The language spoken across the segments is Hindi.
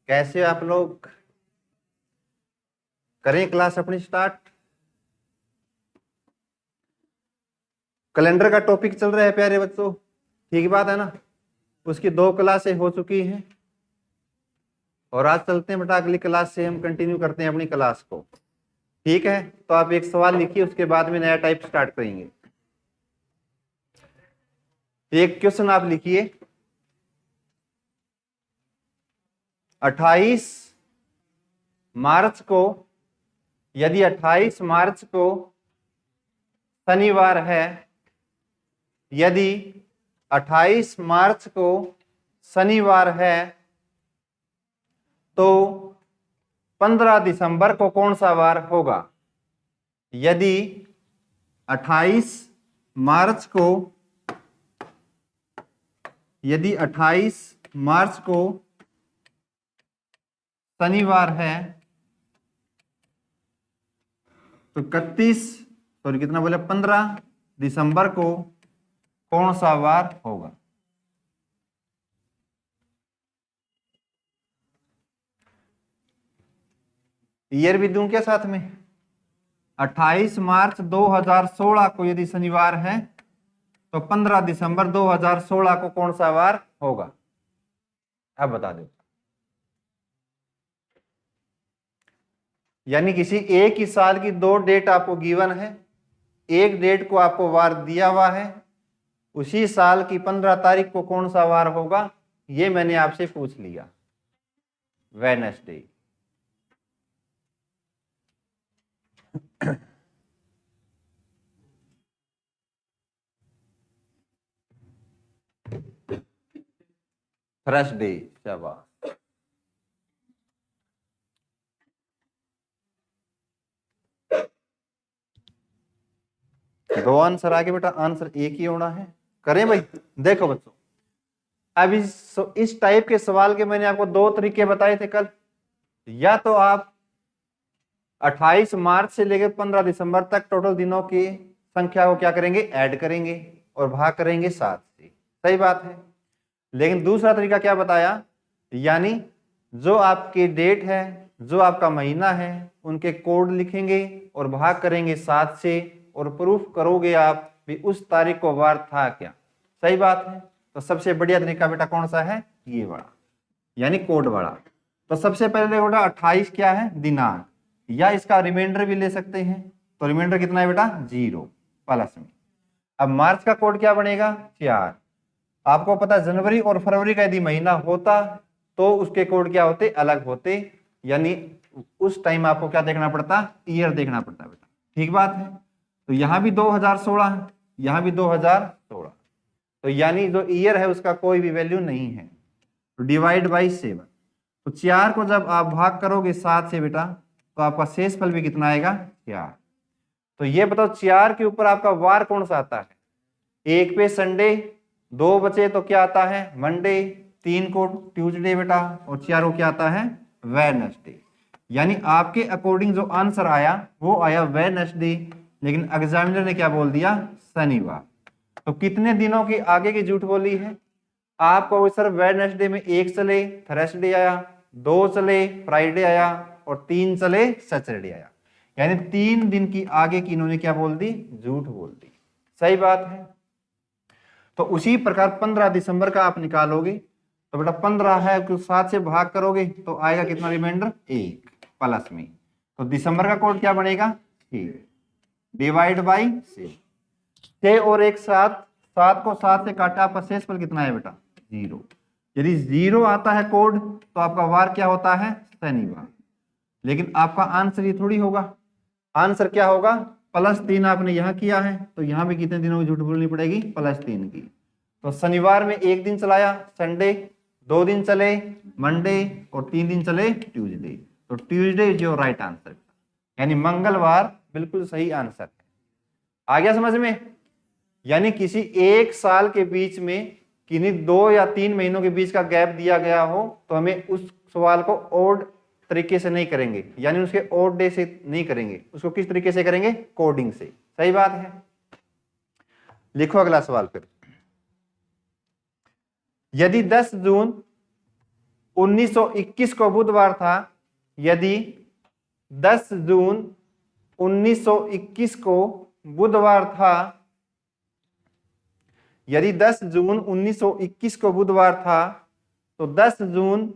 कैसे आप लोग? करें क्लास अपनी स्टार्ट। कैलेंडर का टॉपिक चल रहा है प्यारे बच्चों, ठीक बात है ना। उसकी 2 क्लासें हो चुकी हैं और आज चलते हैं बेटा अगली क्लास से हम कंटिन्यू करते हैं अपनी क्लास को। ठीक है, तो आप एक सवाल लिखिए, उसके बाद में नया टाइप स्टार्ट करेंगे। एक क्वेश्चन आप लिखिए, 28 मार्च को, यदि 28 मार्च को शनिवार है, यदि 28 मार्च को शनिवार है तो 15 दिसंबर को कौन सा वार होगा? यदि 28 मार्च को, यदि 28 मार्च को शनिवार है तो 15 दिसंबर को कौन सा वार होगा? ईयर भी दूं क्या साथ में? 28 मार्च 2016 को यदि शनिवार है तो 15 दिसंबर 2016 को कौन सा वार होगा? अब बता दो। यानी किसी एक ही साल की 2 डेट आपको गिवन है, एक डेट को आपको वार दिया हुआ है, उसी साल की 15 तारीख को कौन सा वार होगा ये मैंने आपसे पूछ लिया, वेडनेसडे। थर्सडे, शाबाश। दो आंसर आगे बेटा, आंसर एक ही होना है। करें भाई? देखो बच्चों, अब इस टाइप के सवाल के मैंने आपको 2 तरीके बताए थे कल। या तो आप 28 मार्च से लेकर 15 दिसंबर तक टोटल दिनों की संख्या को क्या करेंगे, ऐड करेंगे और भाग करेंगे 7 से। सही बात है। लेकिन दूसरा तरीका क्या बताया, यानी जो आपकी डेट है, जो आपका महीना है, उनके कोड लिखेंगे और भाग करेंगे 7 से और प्रूफ करोगे आप भी उस तारीख को वार था क्या। सही बात है। तो सबसे बढ़िया तरीका बेटा कौन सा है, ये वाला, यानी कोड वाला। तो सबसे पहले बेटा 28 क्या है, दिनांक, या इसका रिमाइंडर भी ले सकते हैं। तो रिमाइंडर कितना है बेटा, 0 प्लस में। अब मार्च का कोड क्या बनेगा, 4। आपको पता जनवरी और फरवरी का यदि महीना होता तो उसके कोड क्या होते, अलग होते। यानी उस टाइम आपको क्या देखना पड़ता, ईयर देखना पड़ता बेटा। ठीक बात है। तो यहां भी 2016 है, यहां भी 2016, तो यानी जो ईयर है उसका कोई भी वैल्यू नहीं है। तो डिवाइड बाई 7, तो 4 को जब आप भाग करोगे 7 से बेटा तो आपका शेष फल भी कितना आएगा, 4। तो ये बताओ 4 के ऊपर आपका वार कौन सा आता है? 1 पे संडे, 2 बचे तो क्या आता है, मंडे, 3 को ट्यूसडे बेटा, और 4 को क्या आता है, वेडनेसडे। यानी आपके अकॉर्डिंग जो आंसर आया वो आया वेडनेसडे, लेकिन एग्जामिनर ने क्या बोल दिया, शनिवार। तो कितने दिनों की आगे की झूठ बोली है आपको? सर वेडनेसडे में 1 चले थर्सडे आया, 2 चले फ्राइडे आया और 3 चले सैटरडे आया। यानी 3 दिन की आगे की इन्होंने क्या बोल दी, झूठ बोल दी। सही बात है। तो उसी प्रकार 15 दिसंबर का आप निकालोगे तो बेटा 15 है, 7 से भाग करोगे तो आएगा कितना, रिमाइंडर 1 प्लस में। तो दिसंबर का कोड क्या बनेगा, 6 डिवाइड बाई 6 और 1 7, 7 को 7 से काटा, आपका शेषफल कितना है बेटा, 0। यदि 0 आता है कोड तो आपका वार क्या होता है, शनिवार। लेकिन आपका आंसर ये थोड़ी होगा, आंसर क्या होगा, +3 आपने यहां किया है तो यहां भी कितने दिनों की झूठ बोलनी पड़ेगी, +3 की। तो शनिवार में 1 दिन चलाया संडे, 2 दिन चले मंडे और 3 दिन चले ट्यूसडे। तो ट्यूसडे जो राइट आंसर, यानी मंगलवार बिल्कुल सही आंसर है। आ गया समझ में? यानी किसी एक साल के बीच में किन्हीं 2 या 3 महीनों के बीच का गैप दिया गया हो तो हमें उस सवाल को ओड तरीके से नहीं करेंगे, यानी उसके ओड डे से नहीं करेंगे, उसको किस तरीके से करेंगे, कोडिंग से। सही बात है। लिखो अगला सवाल फिर। यदि 10 जून 1921 को बुधवार था, यदि 10 जून 1921 को बुधवार था, यदि 10 जून 1921 को बुधवार था, तो 10 जून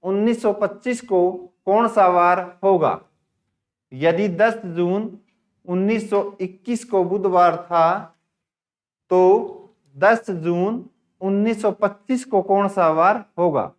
1925 को कौन सा वार होगा? यदि 10 जून 1921 को बुधवार था, तो 10 जून 1925 को कौन सा वार होगा?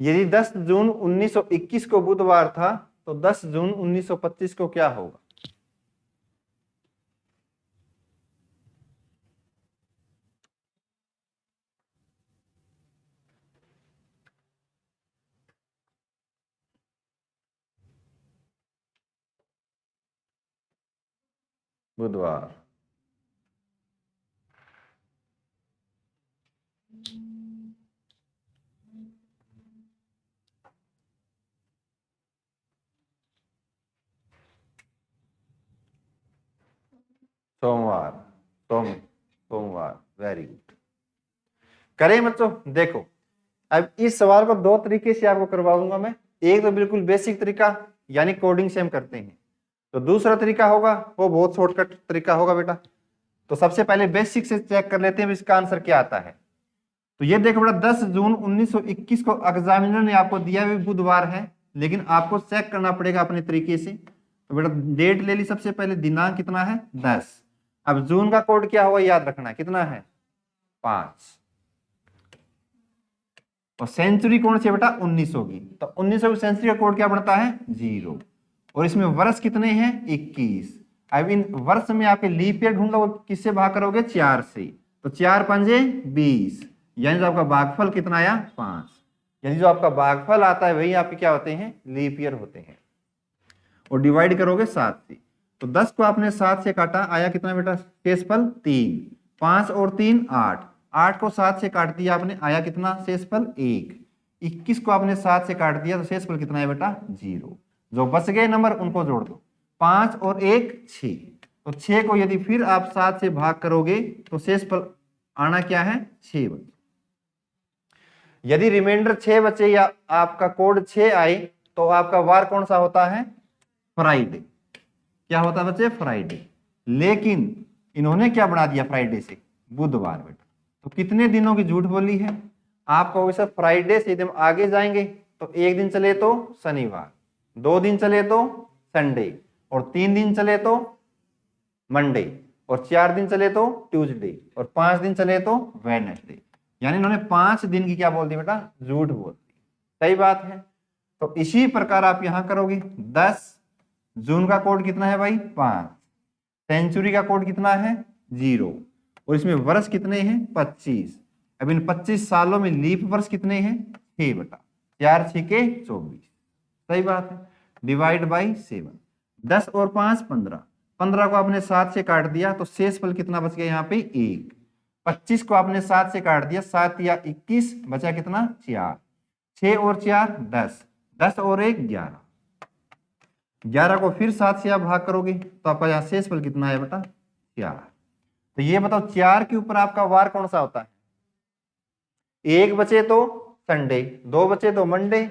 यदि 10 जून 1921 को बुधवार था, तो 10 जून 1925 को क्या होगा? बुधवार। सोमवार। सोमवार। Very good. करें बच्चों? देखो, अब इस सवाल को दो तरीके से आपको करवाऊंगा मैं। एक तो बिल्कुल बेसिक तरीका, यानी कोडिंग से हम करते हैं, तो दूसरा तरीका होगा वो बहुत शॉर्टकट तरीका होगा बेटा। तो सबसे पहले बेसिक से चेक कर लेते हैं इसका आंसर क्या आता है। तो ये देखो बेटा, 10 जून 1921 को एग्जामिनर ने आपको दिया हुआ बुधवार है, लेकिन आपको चेक करना पड़ेगा अपने तरीके से। तो बेटा डेट ले ली सबसे पहले, दिनांक कितना है? 10। अब जून का कोड क्या होगा याद रखना, कितना है? 5। और सेंचुरी कौन सी बेटा? 19 होगी। तो 1900 की सेंचुरी का कोड क्या बनता है? 0। और इसमें वर्ष कितने हैं? 21। अब इन वर्ष में आपके लीप ईयर ढूंढ लो, किससे भाग करोगे? 4 से। तो 4 पंजे 20, यानी जो आपका भागफल कितना आया? 5। यानी जो आपका भागफल आता है वही आपके क्या होते हैं? लीप ईयर होते हैं। और डिवाइड करोगे 7 से। तो 10 को आपने 7 से काटा, आया कितना बेटा? शेषफल 3। 5 और 3 8। 8 को 7 से काट दिया आपने, आया कितना? शेषफल 1। 21 को आपने 7 से काट दिया, तो शेषफल कितना है बेटा? 0। जो बच गए नंबर उनको जोड़ दो। 5 और 1 6। तो 6 को यदि फिर आप 7 से भाग करोगे तो शेषफल आना क्या है? 6 बचे। यदि रिमाइंडर 6 बचे या आपका कोड 6 आए, तो आपका वार कौन सा होता है? फ्राइडे। क्या होता है बच्चे? फ्राइडे। लेकिन इन्होंने क्या बना दिया फ्राइडे से? बुधवार बेटा। तो कितने दिनों की झूठ बोली है? आप कहोगे सर फ्राइडे से एकदम आगे जाएंगे, तो एक दिन चले तो शनिवार, 2 दिन चले तो संडे, और 3 दिन चले तो मंडे, और 4 दिन चले तो ट्यूसडे, और 5 दिन चले तो वेडनेसडे। यानी इन्होंने 5 दिन की क्या बोल दी बेटा? झूठ बोल दी। सही बात है। तो इसी प्रकार आप यहां करोगे। 10 जून का कोड कितना है भाई? 5। सेंचुरी का कोड कितना है? 0। और इसमें वर्ष कितने हैं? 25। अब इन 25 सालों में लीप वर्ष कितने हैं? 6 बेटा। 4 6 के 24। सही बात है। Divide by 7। 10 और 5 15। 15 को आपने 7 से काट दिया, तो शेषफल कितना बच गया यहाँ पे? 1। 25 को आपने 7 से काट दिया, 7 या 21, बचा कितना? 4। 6 और 4 10। 10 और 1 11। 11 को फिर 7 से आप भाग करोगे तो आपका यहाँ शेषफल कितना है बेटा? 4। तो ये बताओ 4 के ऊपर आपका वार कौन सा होता है? 1 बचे तो संडे, 2 बचे तो मंडे,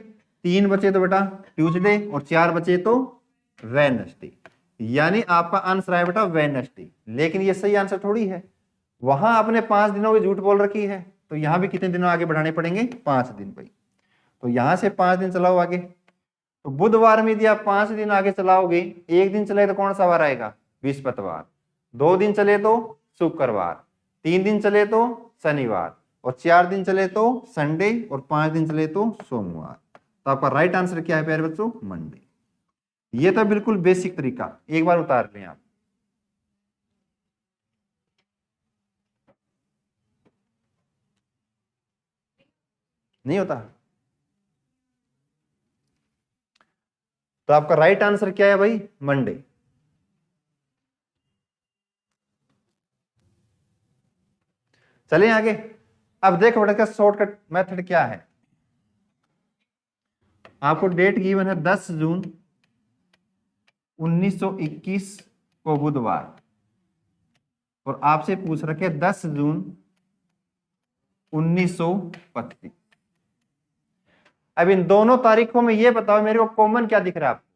3 बचे तो बेटा ट्यूसडे, और 4 बचे तो वेडनेसडे। यानी आपका आंसर है बेटा वेडनेसडे। लेकिन ये सही आंसर थोड़ी है। वहां आपने 5 दिनों की झूठ बोल रखी है, तो यहां भी कितने दिनों आगे बढ़ाने पड़ेंगे? 5 दिन भाई। तो यहां से 5 दिन चलाओ आगे। तो बुधवार में यदि आप 5 दिन आगे चलाओगे, एक दिन चले तो कौन सा वार आएगा? बृहस्पतिवार। 2 दिन चले तो शुक्रवार, 3 दिन चले तो शनिवार, और 4 दिन चले तो संडे, और 5 दिन चले तो सोमवार। तो आपका राइट आंसर क्या है प्यारे बच्चों? मंडे। ये तो बिल्कुल बेसिक तरीका, एक बार उतार लें आप। नहीं होता? तो आपका राइट आंसर क्या है भाई? मंडे। चलें आगे। अब देखो बेटा इसका शॉर्टकट मेथड क्या है। आपको डेट गिवन है 10 जून 1921 को बुधवार, और आपसे पूछ रखे 10 जून 1925। अब इन दोनों तारीखों में ये बताओ मेरे को कॉमन क्या दिख रहा है आपको।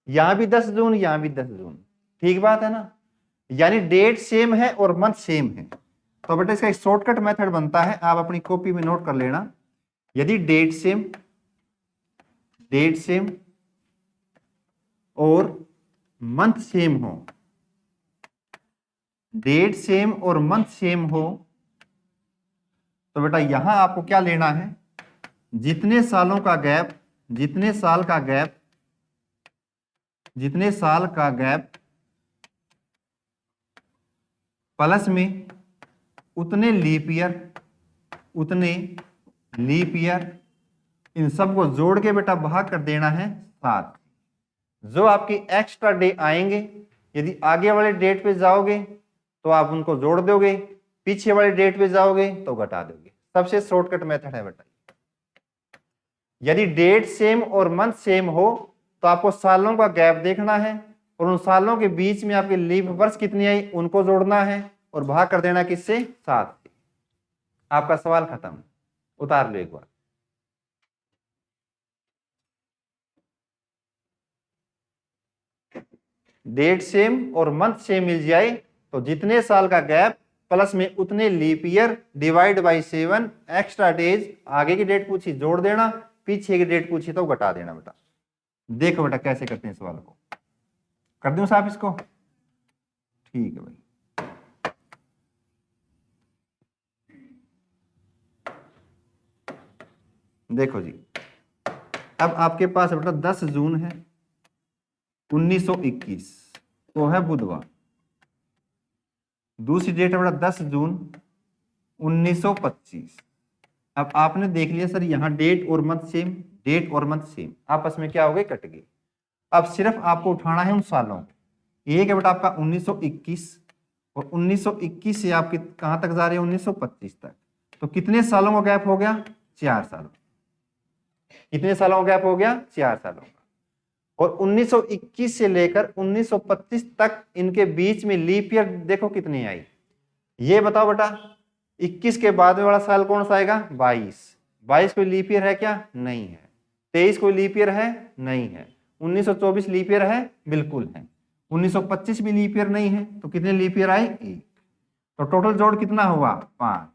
यहां भी 10 जून, यहां भी 10 जून, ठीक बात है ना, यानी डेट सेम है और मंथ सेम है। तो बेटा इसका एक शॉर्टकट मेथड बनता है, आप अपनी कॉपी में नोट कर लेना। यदि डेट सेम और मंथ सेम हो, डेट सेम और मंथ सेम हो, तो बेटा यहां आपको क्या लेना है, जितने सालों का गैप, जितने साल का गैप प्लस में उतने लीप ईयर, इन सबको जोड़ के बेटा भाग कर देना है 7। जो आपकी एक्स्ट्रा डे आएंगे, यदि आगे वाले डेट पे जाओगे तो आप उनको जोड़ दोगे, पीछे वाले डेट पे जाओगे तो घटा दोगे। सबसे शॉर्टकट मेथड है बेटा। यदि डेट सेम और मंथ सेम हो तो आपको सालों का गैप देखना है, और उन सालों के बीच में आपके लीप वर्ष कितनी आई उनको जोड़ना है, और भाग कर देना किससे, 7 से। आपका सवाल खत्म। उतार लो एक बार। डेट सेम और मंथ सेम मिल जाए तो जितने साल का गैप प्लस में उतने leap year divide by 7 extra days, आगे की डेट पूछी जोड़ देना, पीछे की डेट पूछी तो घटा देना बेटा। देखो बेटा कैसे करते हैं सवाल को, कर दूं साहब इसको, ठीक है भाई। देखो जी, अब आपके पास बेटा 10 जून है 1921 वो है बुधवार, दूसरी डेट है बेटा 10 जून 1925। अब आपने देख लिया सर यहाँ डेट और मंथ सेम, डेट और मंथ सेम, आपस में क्या हो गए, कट गए। अब सिर्फ आपको उठाना है उन सालों, एक है बेटा आपका 1921, और 1921 से आप कहां तक जा रहे हैं, 1925 तक। तो कितने सालों का गैप हो गया, 4 सालों। कितने सालों का गैप हो गया, 4 सालों का। और 1921 से लेकर 1925 तक इनके बीच में लीप ईयर देखो कितनी आई, ये बताओ बेटा। 21 के बाद में वाला साल कौन सा आएगा, 22। 22 कोई लीप ईयर है क्या, नहीं है। 23 कोई लीप ईयर है, नहीं है। 1924 लीप ईयर है, बिल्कुल है। 1925 भी लीप ईयर नहीं है, तो कितने लीप ईयर आए, 1। तो टोटल जोड़ कितना हुआ, 5।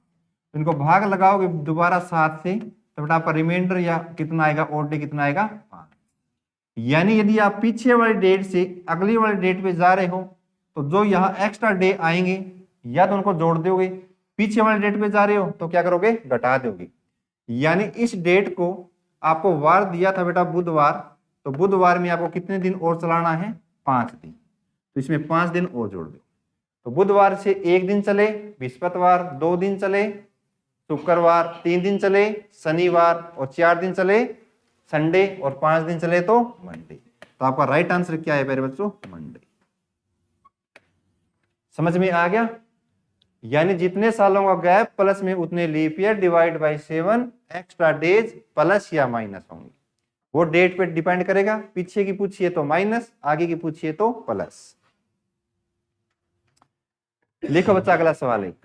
इनको भाग लगाओगे दोबारा 7 से, तो बेटा आपका रिमाइंडर या कितना आएगा, ओड डे कितना आएगा, 5। यानी यदि आप पीछे वाली डेट से अगली वाली डेट पे जा रहे हो तो जो यहाँ एक्स्ट्रा डे आएंगे या तो उनको जोड़ दोगे, पीछे वाले डेट पे जा रहे हो तो क्या करोगे, घटा दोगे। यानी इस डेट को आपको वार दिया था बेटा बुधवार, तो बुधवार में आपको कितने दिन और चलाना है, 5 दिन। तो इसमें 5 दिन और जोड़ दो। तो बुधवार से 1 दिन चले बृहस्पतिवार, 2 दिन चले शुक्रवार, 3 दिन चले शनिवार, और 4 दिन चले संडे, और 5 दिन चले तो मंडे। तो आपका राइट आंसर क्या है मेरे बच्चों, मंडे। समझ में आ गया। यानी जितने सालों का गैप प्लस में उतने leap year divide by 7 extra days plus या माइनस होंगे, वो डेट पे डिपेंड करेगा। पीछे की पूछिए तो माइनस, आगे की पूछिए तो प्लस। लिखो बच्चा अगला सवाल एक।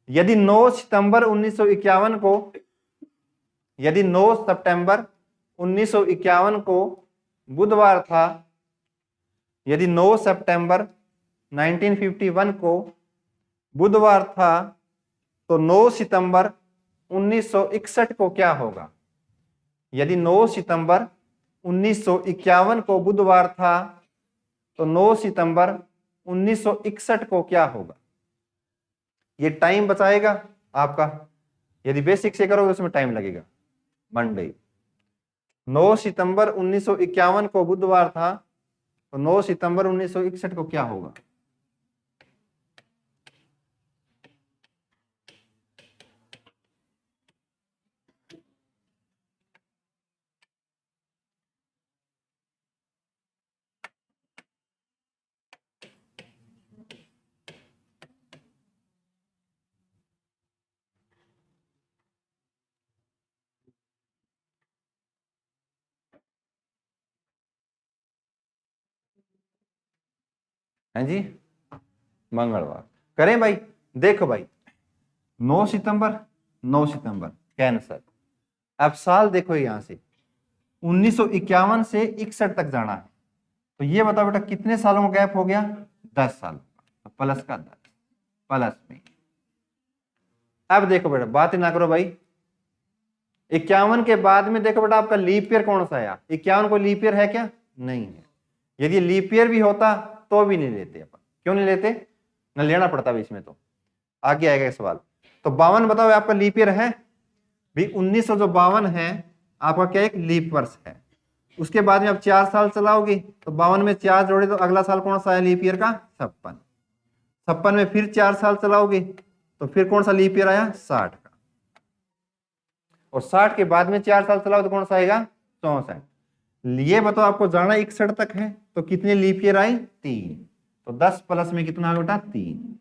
यदि 9 सितंबर 1951 को, यदि 9 सितंबर 1951 को बुधवार था, यदि 9 सितंबर 1951 को बुधवार था, तो 9 सितंबर 1961 को क्या होगा। यदि 9 सितंबर 1951 को बुधवार था, तो 9 सितंबर 1961 को क्या होगा। ये टाइम बचाएगा आपका, यदि बेसिक से करोगे तो उसमें टाइम लगेगा। मंडे 9 सितंबर 1951 को बुधवार था, तो 9 सितंबर 1961 को क्या होगा। है जी, मंगलवार। करें भाई, देखो भाई 9 सितंबर 9 सितंबर कैंसर। अब साल देखो यहां से 1951 से 61 तक जाना है, तो ये बताओ बेटा कितने सालों का गैप हो गया? 10 साल। तो प्लस का 10 प्लस में। अब देखो बेटा बात ना करो भाई, 51 के बाद में देखो बेटा आपका लीप ईयर कौन सा आया? 51 को लीप ईयर है क्या? नहीं है। यदि लीप ईयर भी होता तो भी नहीं लेते अपन। क्यों नहीं लेते? न लेना पड़ता भी इसमें। तो आगे आएगा एक सवाल। तो 52 बताओ आपका लीप ईयर है भी? 1952 है आपका क्या एक लीप वर्ष है। उसके बाद में आप 4 साल चलाओगे तो 52 में 4 जोड़े तो अगला साल कौन सा है लीप ईयर का? 56। 56 में फिर 4 साल चलाओगे तो फिर कौन सा लीप ईयर आया? 60 का। और 60 के बाद में 4 साल चलाओ तो कौन सा आएगा? 64। ये बताओ आपको जाना 61 तक है तो कितने लीप ईयर आई? 3। तो 10 प्लस में कितना बेटा? 3।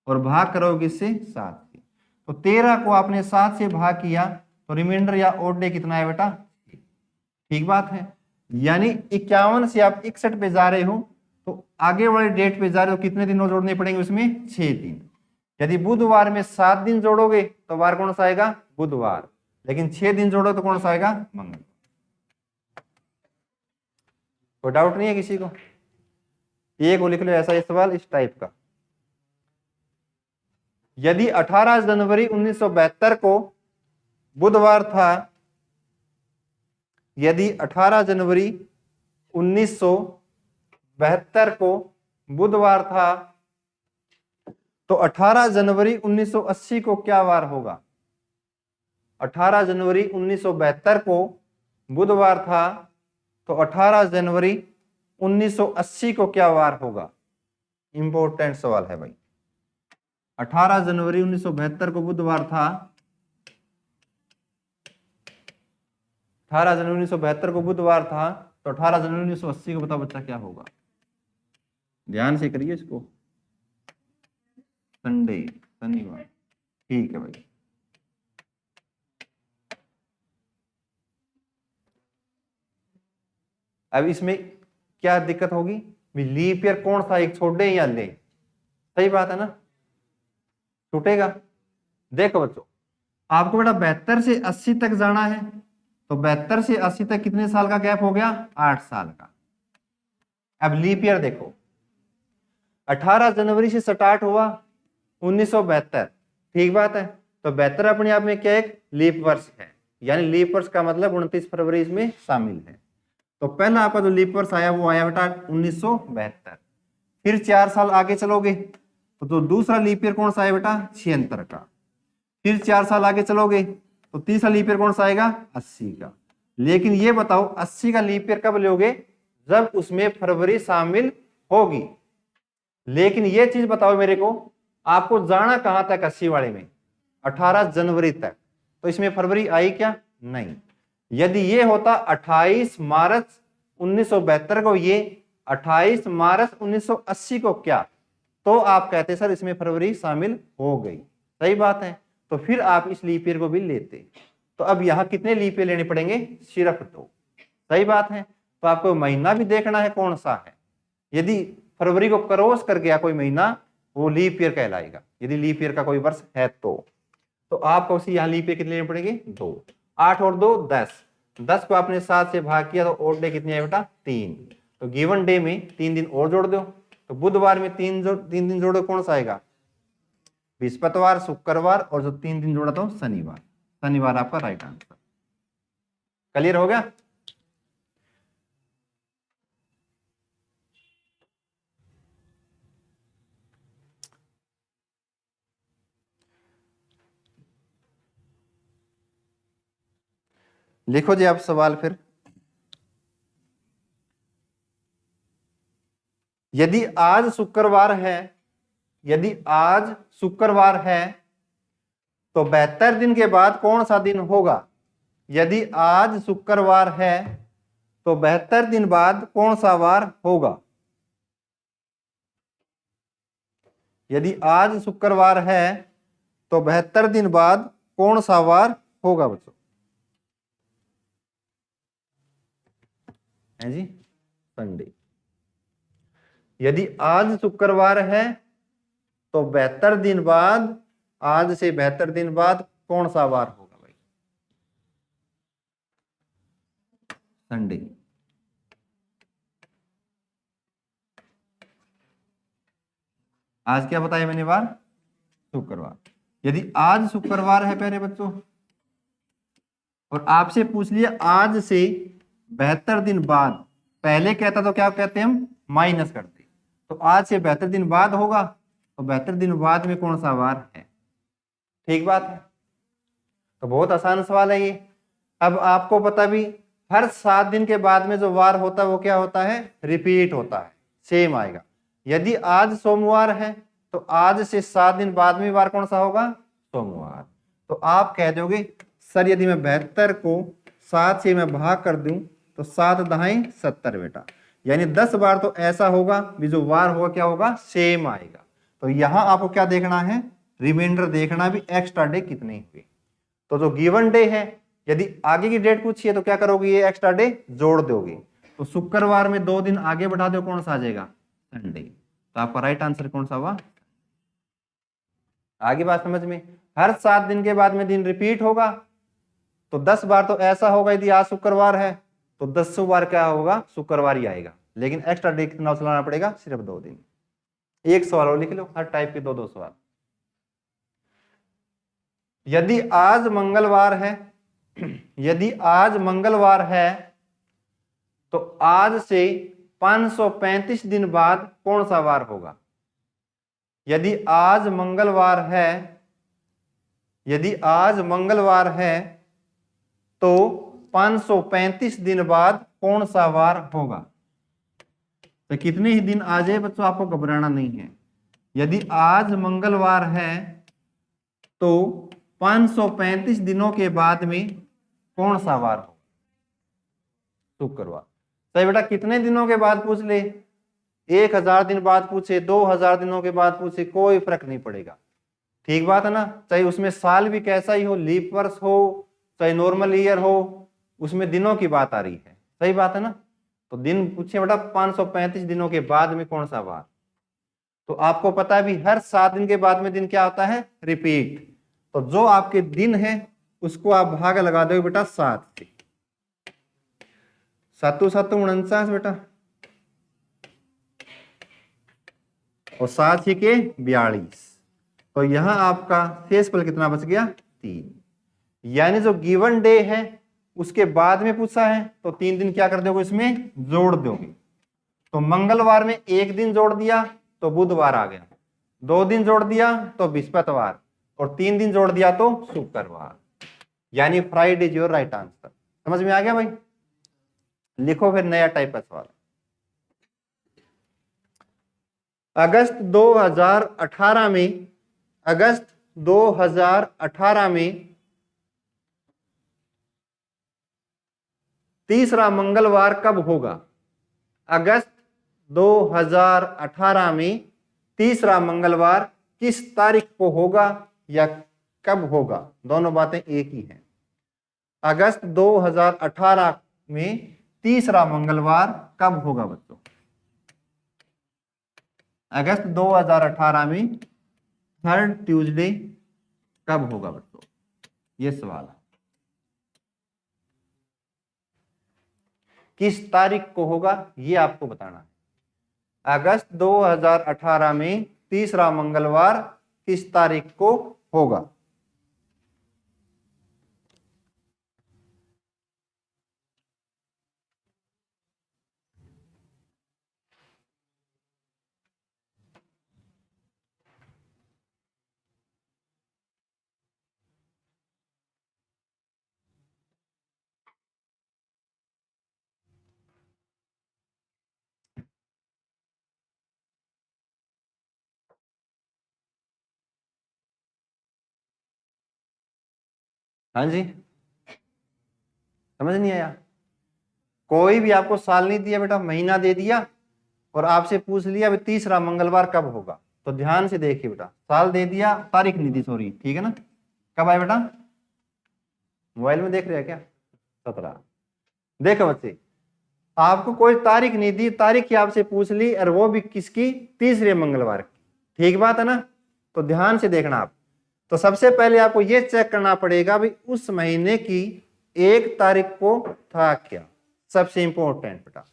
और भाग करोगे इससे 7 से। तो 13 को आपने 7 से भाग किया तो रिमाइंडर या ओड डे कितना है बेटा? ठीक बात है। यानी 51 से आप 61 पे जा रहे हो तो आगे वाले डेट पे जा रहे हो, कितने दिन और जोड़ने पड़ेंगे उसमें? 6 दिन। यदि बुधवार में 7 दिन जोड़ोगे तो वार कौन सा आएगा? बुधवार। लेकिन 6 दिन जोड़ो तो कौन सा आएगा? मंगल। कोई डाउट नहीं है किसी को? ये को लिख लो ऐसा सवाल इस टाइप का। यदि 18 जनवरी 1972 को बुधवार था, यदि 18 जनवरी 1972 को बुधवार था तो 18 जनवरी 1980 को क्या वार होगा? 18 जनवरी 1972 को बुधवार था तो 18 जनवरी 1980 को क्या वार होगा? इंपॉर्टेंट सवाल है भाई। 18 जनवरी 1972 को बुधवार था, 18 जनवरी 1972 को बुधवार था तो 18 जनवरी 1980 को बताओ बच्चा क्या होगा? ध्यान से करिए इसको। संडे, शनिवार। ठीक है भाई। अब इसमें क्या दिक्कत होगी? लीप ईयर कौन सा एक छोड़ दे या ले? सही बात है ना, छूटेगा। देखो बच्चों आपको बेटा 72 से 80 तक जाना है तो 72 से 80 तक कितने साल का गैप हो गया? 8 साल का। अब लीप ईयर देखो 18 जनवरी से स्टार्ट हुआ 1972, ठीक बात है। तो 72 अपने आप में क्या एक लीप वर्ष है, यानी लीप वर्ष का मतलब 29 फरवरी इसमें शामिल है। तो पहला आपका जो लीप वर्ष आया वो आया बेटा 1972। फिर 4 साल आगे चलोगे तो दूसरा लीप ईयर कौन सा आया बेटा? 76 का। फिर 4 साल आगे चलोगे तो तीसरा लीप ईयर कौन सा आएगा? 80 का। लेकिन ये बताओ 80 का लीप ईयर कब लोगे? जब उसमें फरवरी शामिल होगी। लेकिन ये चीज बताओ मेरे को, आपको जाना कहां तक 80 वाले में? 18 जनवरी तक। तो इसमें फरवरी आई क्या? नहीं। यदि ये होता 28 मार्च 1972 को, ये 28 मार्च 1980 को क्या, तो आप कहते सर इसमें फरवरी शामिल हो गई। सही बात है। तो फिर आप इस लीप ईयर को भी लेते। तो अब यहां कितने लीप ईयर लेने पड़ेंगे? सिर्फ 2। सही बात है। तो आपको महीना भी देखना है कौन सा है। यदि फरवरी को क्रॉस कर गया कोई महीना, वो लीप ईयर कहलाएगा, यदि लीप ईयर का कोई वर्ष है तो आपको उसी यहाँ लीप ईयर कितने लेने पड़ेंगे? 2। 8 और 2 10। 10 को आपने 7 से भाग किया तो और डे कितने आए बेटा? 3। तो गिवन डे में 3 दिन और जोड़ दो। तो बुधवार में 3 दिन जोड़ो, कौन सा आएगा? बृहस्पतिवार, शुक्रवार, और जो 3 दिन जोड़ा तो शनिवार। शनिवार आपका राइट आंसर। क्लियर हो गया? लिखो जी आप सवाल फिर। यदि आज शुक्रवार है, यदि आज शुक्रवार है तो 72 दिन के बाद कौन सा दिन होगा? यदि आज शुक्रवार है तो 72 दिन बाद कौन सा वार होगा? यदि आज शुक्रवार है तो 72 दिन बाद कौन सा वार होगा बच्चों? है जी, संडे। यदि आज शुक्रवार है तो 72 दिन बाद, आज से 72 दिन बाद कौन सा वार होगा भाई? संडे। आज क्या बताया मैंने वार? शुक्रवार। यदि आज शुक्रवार है प्यारे बच्चों और आपसे पूछ लिया आज से 72 दिन बाद, पहले कहता तो क्या कहते हैं हम? माइनस करते। तो आज से 72 दिन बाद होगा तो 72 दिन बाद में कौन सा वार है? ठीक बात है। तो बहुत आसान सवाल है ये। अब आपको पता भी हर 7 दिन के बाद में जो वार होता है वो क्या होता है? रिपीट होता है, सेम आएगा। यदि आज सोमवार है तो आज से 7 दिन बाद में वार कौन सा होगा? सोमवार। तो आप कह दोगे सर यदि मैं 72 को 7 से मैं भाग कर दूं तो 7 दहाई 70 बेटा, यानी 10 बार तो ऐसा होगा भी जो वार होगा क्या होगा? सेम आएगा। तो यहां आपको क्या देखना है? रिमाइंडर देखना भी एक्स्ट्रा डे कितने हुए। तो जो गिवन डे है, यदि आगे की डेट पूछिए तो क्या करोगे? ये एक्स्ट्रा डे जोड़ दोगे। तो शुक्रवार में 2 दिन आगे बढ़ा दो, कौन सा आ जाएगा? संडे। तो आपका राइट आंसर कौन सा हुआ? आगे बात समझ में? हर 7 दिन के बाद में दिन रिपीट होगा तो 10 बार तो ऐसा होगा, यदि आज शुक्रवार है तो 10 बार क्या होगा? शुक्रवार ही आएगा। लेकिन एक्स्ट्रा डे कितना चलाना पड़ेगा? सिर्फ 2 दिन। एक सवाल और लिख लो, हर टाइप के 2-2 सवाल। यदि आज मंगलवार है यदि आज मंगलवार है तो आज से 535 दिन बाद कौन सा वार होगा? यदि आज मंगलवार है यदि आज मंगलवार है तो 535 दिन बाद कौन सा वार होगा? तो कितने ही दिन आ जाए बच्चों, आपको घबराना नहीं है। यदि आज मंगलवार है तो 535 दिनों के बाद में कौन सा वार होगा? शुक्रवार। सही बेटा, कितने दिनों के बाद पूछ ले, 1000 दिन बाद पूछे, 2000 दिनों के बाद पूछे, कोई फर्क नहीं पड़ेगा। ठीक बात है ना? चाहे उसमें साल भी कैसा ही हो, लीप वर्ष हो चाहे नॉर्मल ईयर हो, उसमें दिनों की बात आ रही है। सही बात है ना? तो दिन पूछे बेटा 535 दिनों के बाद में कौन सा वार। तो आपको पता है भी हर 7 दिन के बाद में दिन क्या होता है? रिपीट। तो जो आपके दिन है उसको आप भाग लगा दो बेटा 7 से। 7 7 49 बेटा, और 7 के 42। तो यहां आपका शेषफल कितना बच गया? 3। यानी जो गिवन डे है उसके बाद में पूछा है तो 3 दिन क्या कर दोगे? इसमें जोड़ दोगे। तो मंगलवार में 1 दिन जोड़ दिया तो बुधवार आ गया, 2 दिन जोड़ दिया तो बृहस्पतिवार, और 3 दिन जोड़ दिया तो शुक्रवार। यानी Friday is your right answer. समझ में आ गया भाई? लिखो फिर नया टाइप का सवाल। अगस्त 2018 में तीसरा मंगलवार कब होगा? अगस्त 2018 में तीसरा मंगलवार किस तारीख को होगा या कब होगा? दोनों बातें एक ही हैं। अगस्त 2018 में तीसरा मंगलवार कब होगा बच्चों? अगस्त 2018 में थर्ड ट्यूसडे कब होगा बच्चों? ये सवाल है। किस तारीख को होगा ये आपको बताना है। अगस्त 2018 में तीसरा मंगलवार किस तारीख को होगा? हाँ जी, समझ नहीं आया? कोई भी आपको साल नहीं दिया बेटा, महीना दे दिया और आपसे पूछ लिया भी तीसरा मंगलवार कब होगा। तो ध्यान से देखिए बेटा, साल दे दिया, तारीख नहीं दी, सॉरी, ठीक है ना? कब आए बेटा? मोबाइल में देख रहे हैं क्या? 17। देखो बच्चे, आपको कोई तारीख नहीं दी, तारीख ही आपसे पूछ ली, और वो भी किसकी? तीसरे मंगलवार की। ठीक बात है ना? तो ध्यान से देखना आप। तो सबसे पहले आपको ये चेक करना पड़ेगा भाई उस महीने की 1 तारीख को था क्या, सबसे इंपॉर्टेंट बेटा।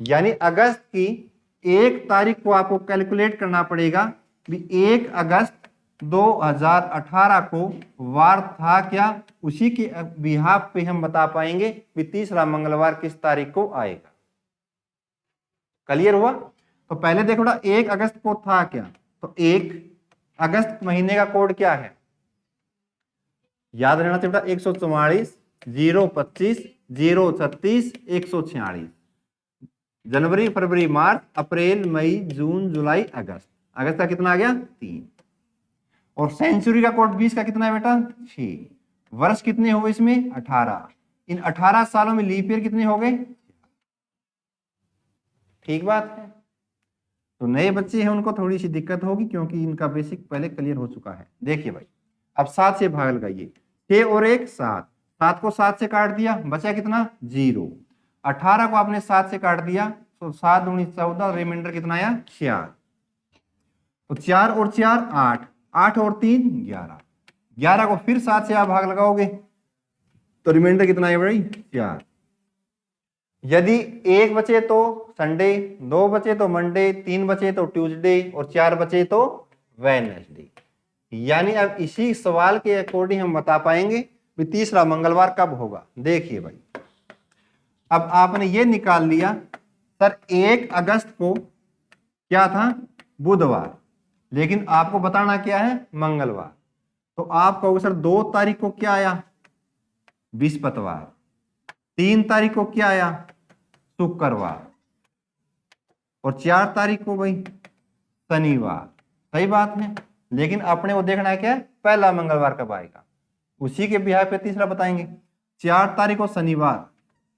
यानी अगस्त की 1 तारीख को आपको कैलकुलेट करना पड़ेगा भी 1 अगस्त 2018 को वार था क्या, उसी के बिहाफ पे हम बता पाएंगे कि तीसरा मंगलवार किस तारीख को आएगा। क्लियर हुआ? तो पहले देखो ना 1 अगस्त को था क्या, तो 1 अगस्त महीने का कोड क्या है? याद रहना चाहिए बेटा 144 025 036 146। जनवरी फरवरी मार्च अप्रैल मई जून जुलाई अगस्त, अगस्त का कितना आ गया? 3। और सेंचुरी का कोड 20 का कितना है बेटा? 6। वर्ष कितने हो गए इसमें? 18। इन 18 सालों में लीप ईयर कितने हो गए? ठीक बात है। तो नए बच्चे हैं उनको थोड़ी सी दिक्कत होगी क्योंकि इनका बेसिक पहले क्लियर हो चुका है। देखिए भाई अब 7 से भाग लगाइए, 6 और 1 7, 7 को 7 से काट दिया, बचा कितना? 0। 18 को आपने 7 से काट दिया तो 7 दूनी 14, रिमाइंडर कितना आया? 4। तो 4 और 4 8, 8 और 3 11, 11 को फिर 7 से आप भाग लगाओगे तो रिमाइंडर कितना है भाई? 4। यदि 1 बचे तो संडे, 2 बचे तो मंडे, 3 बचे तो ट्यूसडे और 4 बचे तो वेडनेसडे। यानी अब इसी सवाल के अकॉर्डिंग हम बता पाएंगे कि तीसरा मंगलवार कब होगा। देखिए भाई अब आपने ये निकाल लिया सर 1 अगस्त को क्या था? बुधवार, लेकिन आपको बताना क्या है? मंगलवार। तो आप कहोगे सर 2 तारीख को क्या आया? बृहस्पतिवार। 3 तारीख को क्या आया? शुक्रवार। और 4 तारीख को भाई शनिवार। सही बात है, लेकिन अपने को देखना है क्या? पहला मंगलवार कब आएगा, उसी के बिहार पे तीसरा बताएंगे। 4 तारीख को शनिवार,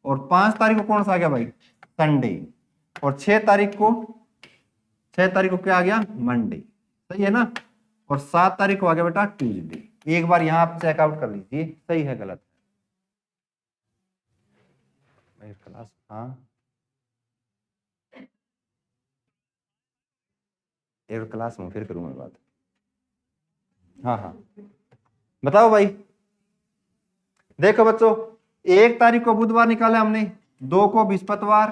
और 5 तारीख को कौन सा आ गया भाई? संडे। और 6 तारीख को क्या आ गया? मंडे। सही है ना? और 7 तारीख को आ गया बेटा ट्यूसडे। एक बार यहां आप चेकआउट कर लीजिए सही है गलत है। क्लास हाँ एक क्लास में फिर करूंगा बात। हाँ हाँ बताओ भाई। देखो बच्चों 1 तारीख को बुधवार निकाला हमने, 2 को बृहस्पतिवार,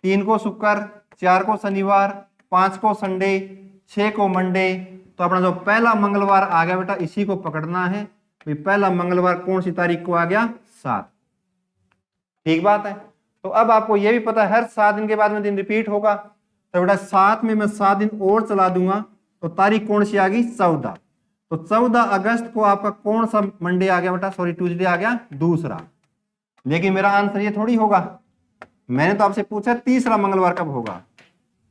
3 को शुक्र, 4 को शनिवार, 5 को संडे, 6 को मंडे। तो अपना जो पहला मंगलवार आ गया बेटा इसी को पकड़ना है। तो पहला मंगलवार कौन सी तारीख को आ गया? 7। ठीक बात है। तो अब आपको यह भी पता है हर 7 दिन के बाद में दिन रिपीट होगा, तो बेटा 7 में मैं 7 दिन और चला दूंगा तो तारीख कौन सी आ गई? 14। तो 14 अगस्त को आपका कौन सा मंडे आ गया बेटा? सॉरी ट्यूसडे आ गया, दूसरा। लेकिन मेरा आंसर ये थोड़ी होगा, मैंने तो आपसे पूछा तीसरा मंगलवार कब होगा।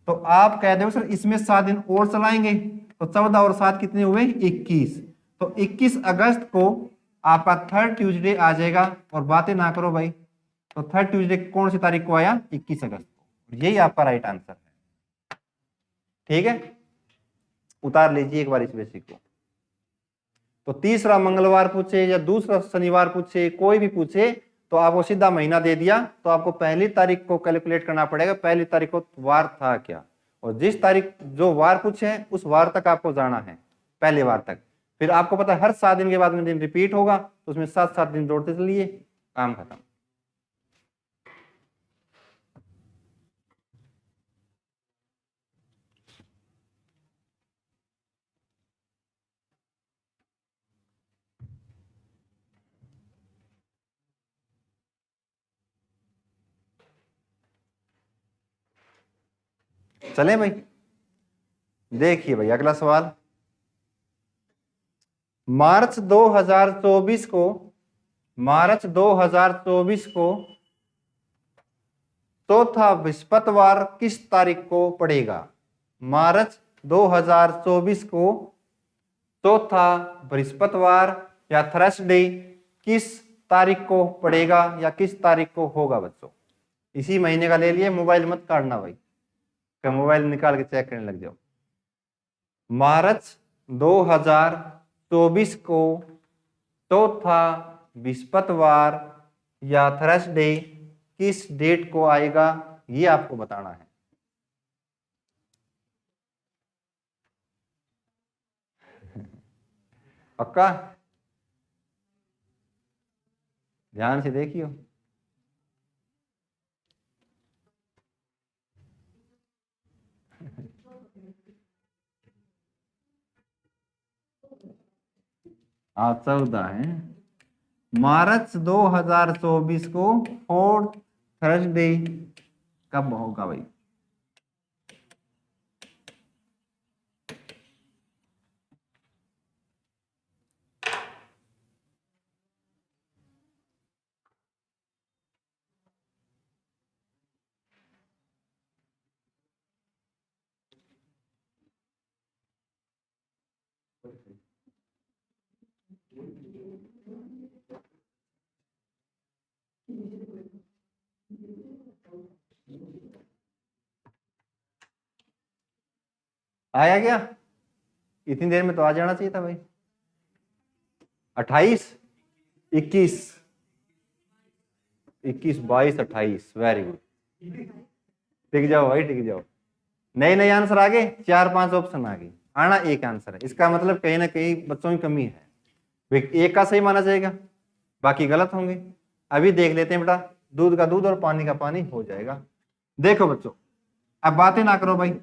तो आप कह दो सर इसमें 7 दिन और चलाएंगे तो 14 और 7 कितने हुए? 21। तो 21 अगस्त को आपका थर्ड ट्यूसडे आ जाएगा। और बातें ना करो भाई, तो थर्ड ट्यूसडे कौन सी तारीख को आया? 21 अगस्त को। यही आपका राइट आंसर है। ठीक है, उतार लीजिए एक बार इस बेसिक को। तो तीसरा मंगलवार पूछे या दूसरा शनिवार पूछे, कोई भी पूछे, तो आपको सीधा महीना दे दिया तो आपको पहली तारीख को कैलकुलेट करना पड़ेगा, पहली तारीख को वार था क्या, और जिस तारीख जो वार पूछे उस वार तक आपको जाना है, पहले वार तक। फिर आपको पता है हर 7 दिन के बाद में दिन रिपीट होगा तो उसमें 7-7 दिन जोड़ते चलिए, काम खत्म। चले भाई, देखिए भाई अगला सवाल। मार्च 2024 को चौथा बृहस्पतिवार किस तारीख को पड़ेगा? मार्च 2024 को चौथा बृहस्पतिवार या थर्सडे किस तारीख को पड़ेगा या किस तारीख को होगा? बच्चों इसी महीने का ले लिए, मोबाइल मत काटना भाई, क्या मोबाइल निकाल के चेक करने लग जाओ। मार्च 2024 को चौथा बृहस्पतिवार या थर्सडे किस डेट को आएगा ये आपको बताना है। पक्का ध्यान से देखियो। आप 14 है। मार्च 2024 को फोर्थ थर्सडे कब होगा भाई? आया क्या? इतनी देर में तो आ जाना चाहिए था भाई। 28, 21, 22, 28, वेरी गुड। टिक जाओ भाई, टिक जाओ। नए नए आंसर आ गए, 4-5 ऑप्शन आ गए, आना एक आंसर है। इसका मतलब कहीं ना कहीं बच्चों की कमी है। एक का सही माना जाएगा, बाकी गलत होंगे। अभी देख लेते हैं बेटा, दूध का दूध और पानी का पानी हो जाएगा। देखो बच्चों, अब बातें ना करो भाई।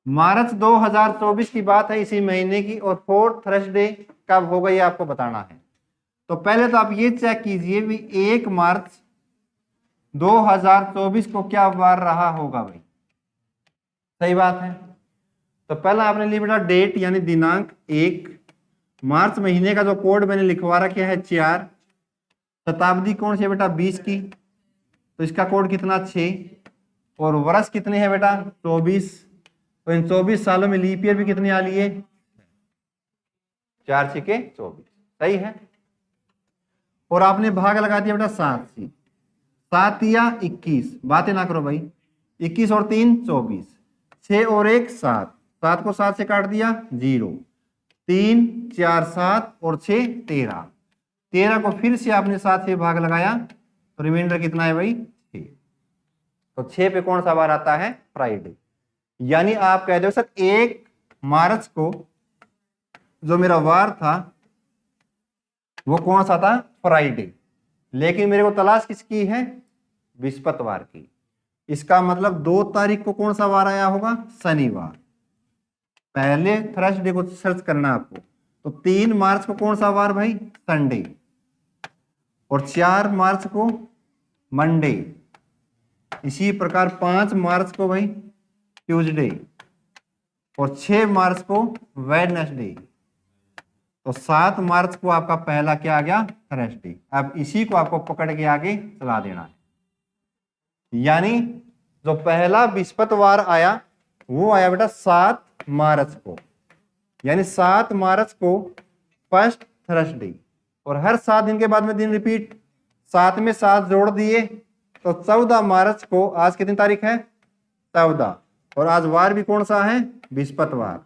मार्च 2024 की बात है, इसी महीने की, और फोर्थ थर्सडे कब होगा ये आपको बताना है। तो पहले तो आप ये चेक कीजिए भी 1 मार्च 2024 को क्या वार रहा होगा भाई। सही बात है। तो पहला आपने लिया बेटा डेट यानी दिनांक 1 मार्च महीने का जो कोड मैंने लिखवा रखा है 4, शताब्दी कौन सी है बेटा 20 की, तो इसका कोड कितना 6, और वर्ष कितने हैं बेटा 24, तो इन 24 सालों में लीप ईयर भी कितने आ लिए 4 6 24, सही है। और आपने भाग लगा दिया बेटा 7 से, 7 या 21, बातें ना करो भाई, 21 और 3 24, 6 और 1 7, 7 को 7 से काट दिया 0, 3 4 7 और 6 13, 13 को फिर से आपने 7 से भाग लगाया तो रिमाइंडर कितना है भाई 6। तो 6 पे कौन सा वार आता है फ्राइडे। यानी आप कह दो सर 1 मार्च को जो मेरा वार था वो कौन सा था फ्राइडे, लेकिन मेरे को तलाश किसकी है बृहस्पतिवार की। इसका मतलब 2 तारीख को कौन सा वार आया होगा शनिवार। पहले थर्सडे को सर्च करना आपको। तो 3 मार्च को कौन सा वार भाई संडे, और 4 मार्च को मंडे, इसी प्रकार 5 मार्च को भाई ट्यूसडे, और 6 मार्च को वेडनेसडे। तो 7 मार्च को आपका पहला क्या आ गया थर्सडे। अब इसी को आपको पकड़ के आगे चला देना है। यानी जो पहला बृहस्पतिवार आया वो आया बेटा 7 मार्च को, यानी 7 मार्च को फर्स्ट थर्सडे, और हर 7 दिन के बाद में दिन रिपीट, 7 में 7 जोड़ दिए तो 14 मार्च को, आज कितनी तारीख है 14, और आज वार भी कौन सा है बृहस्पतिवार,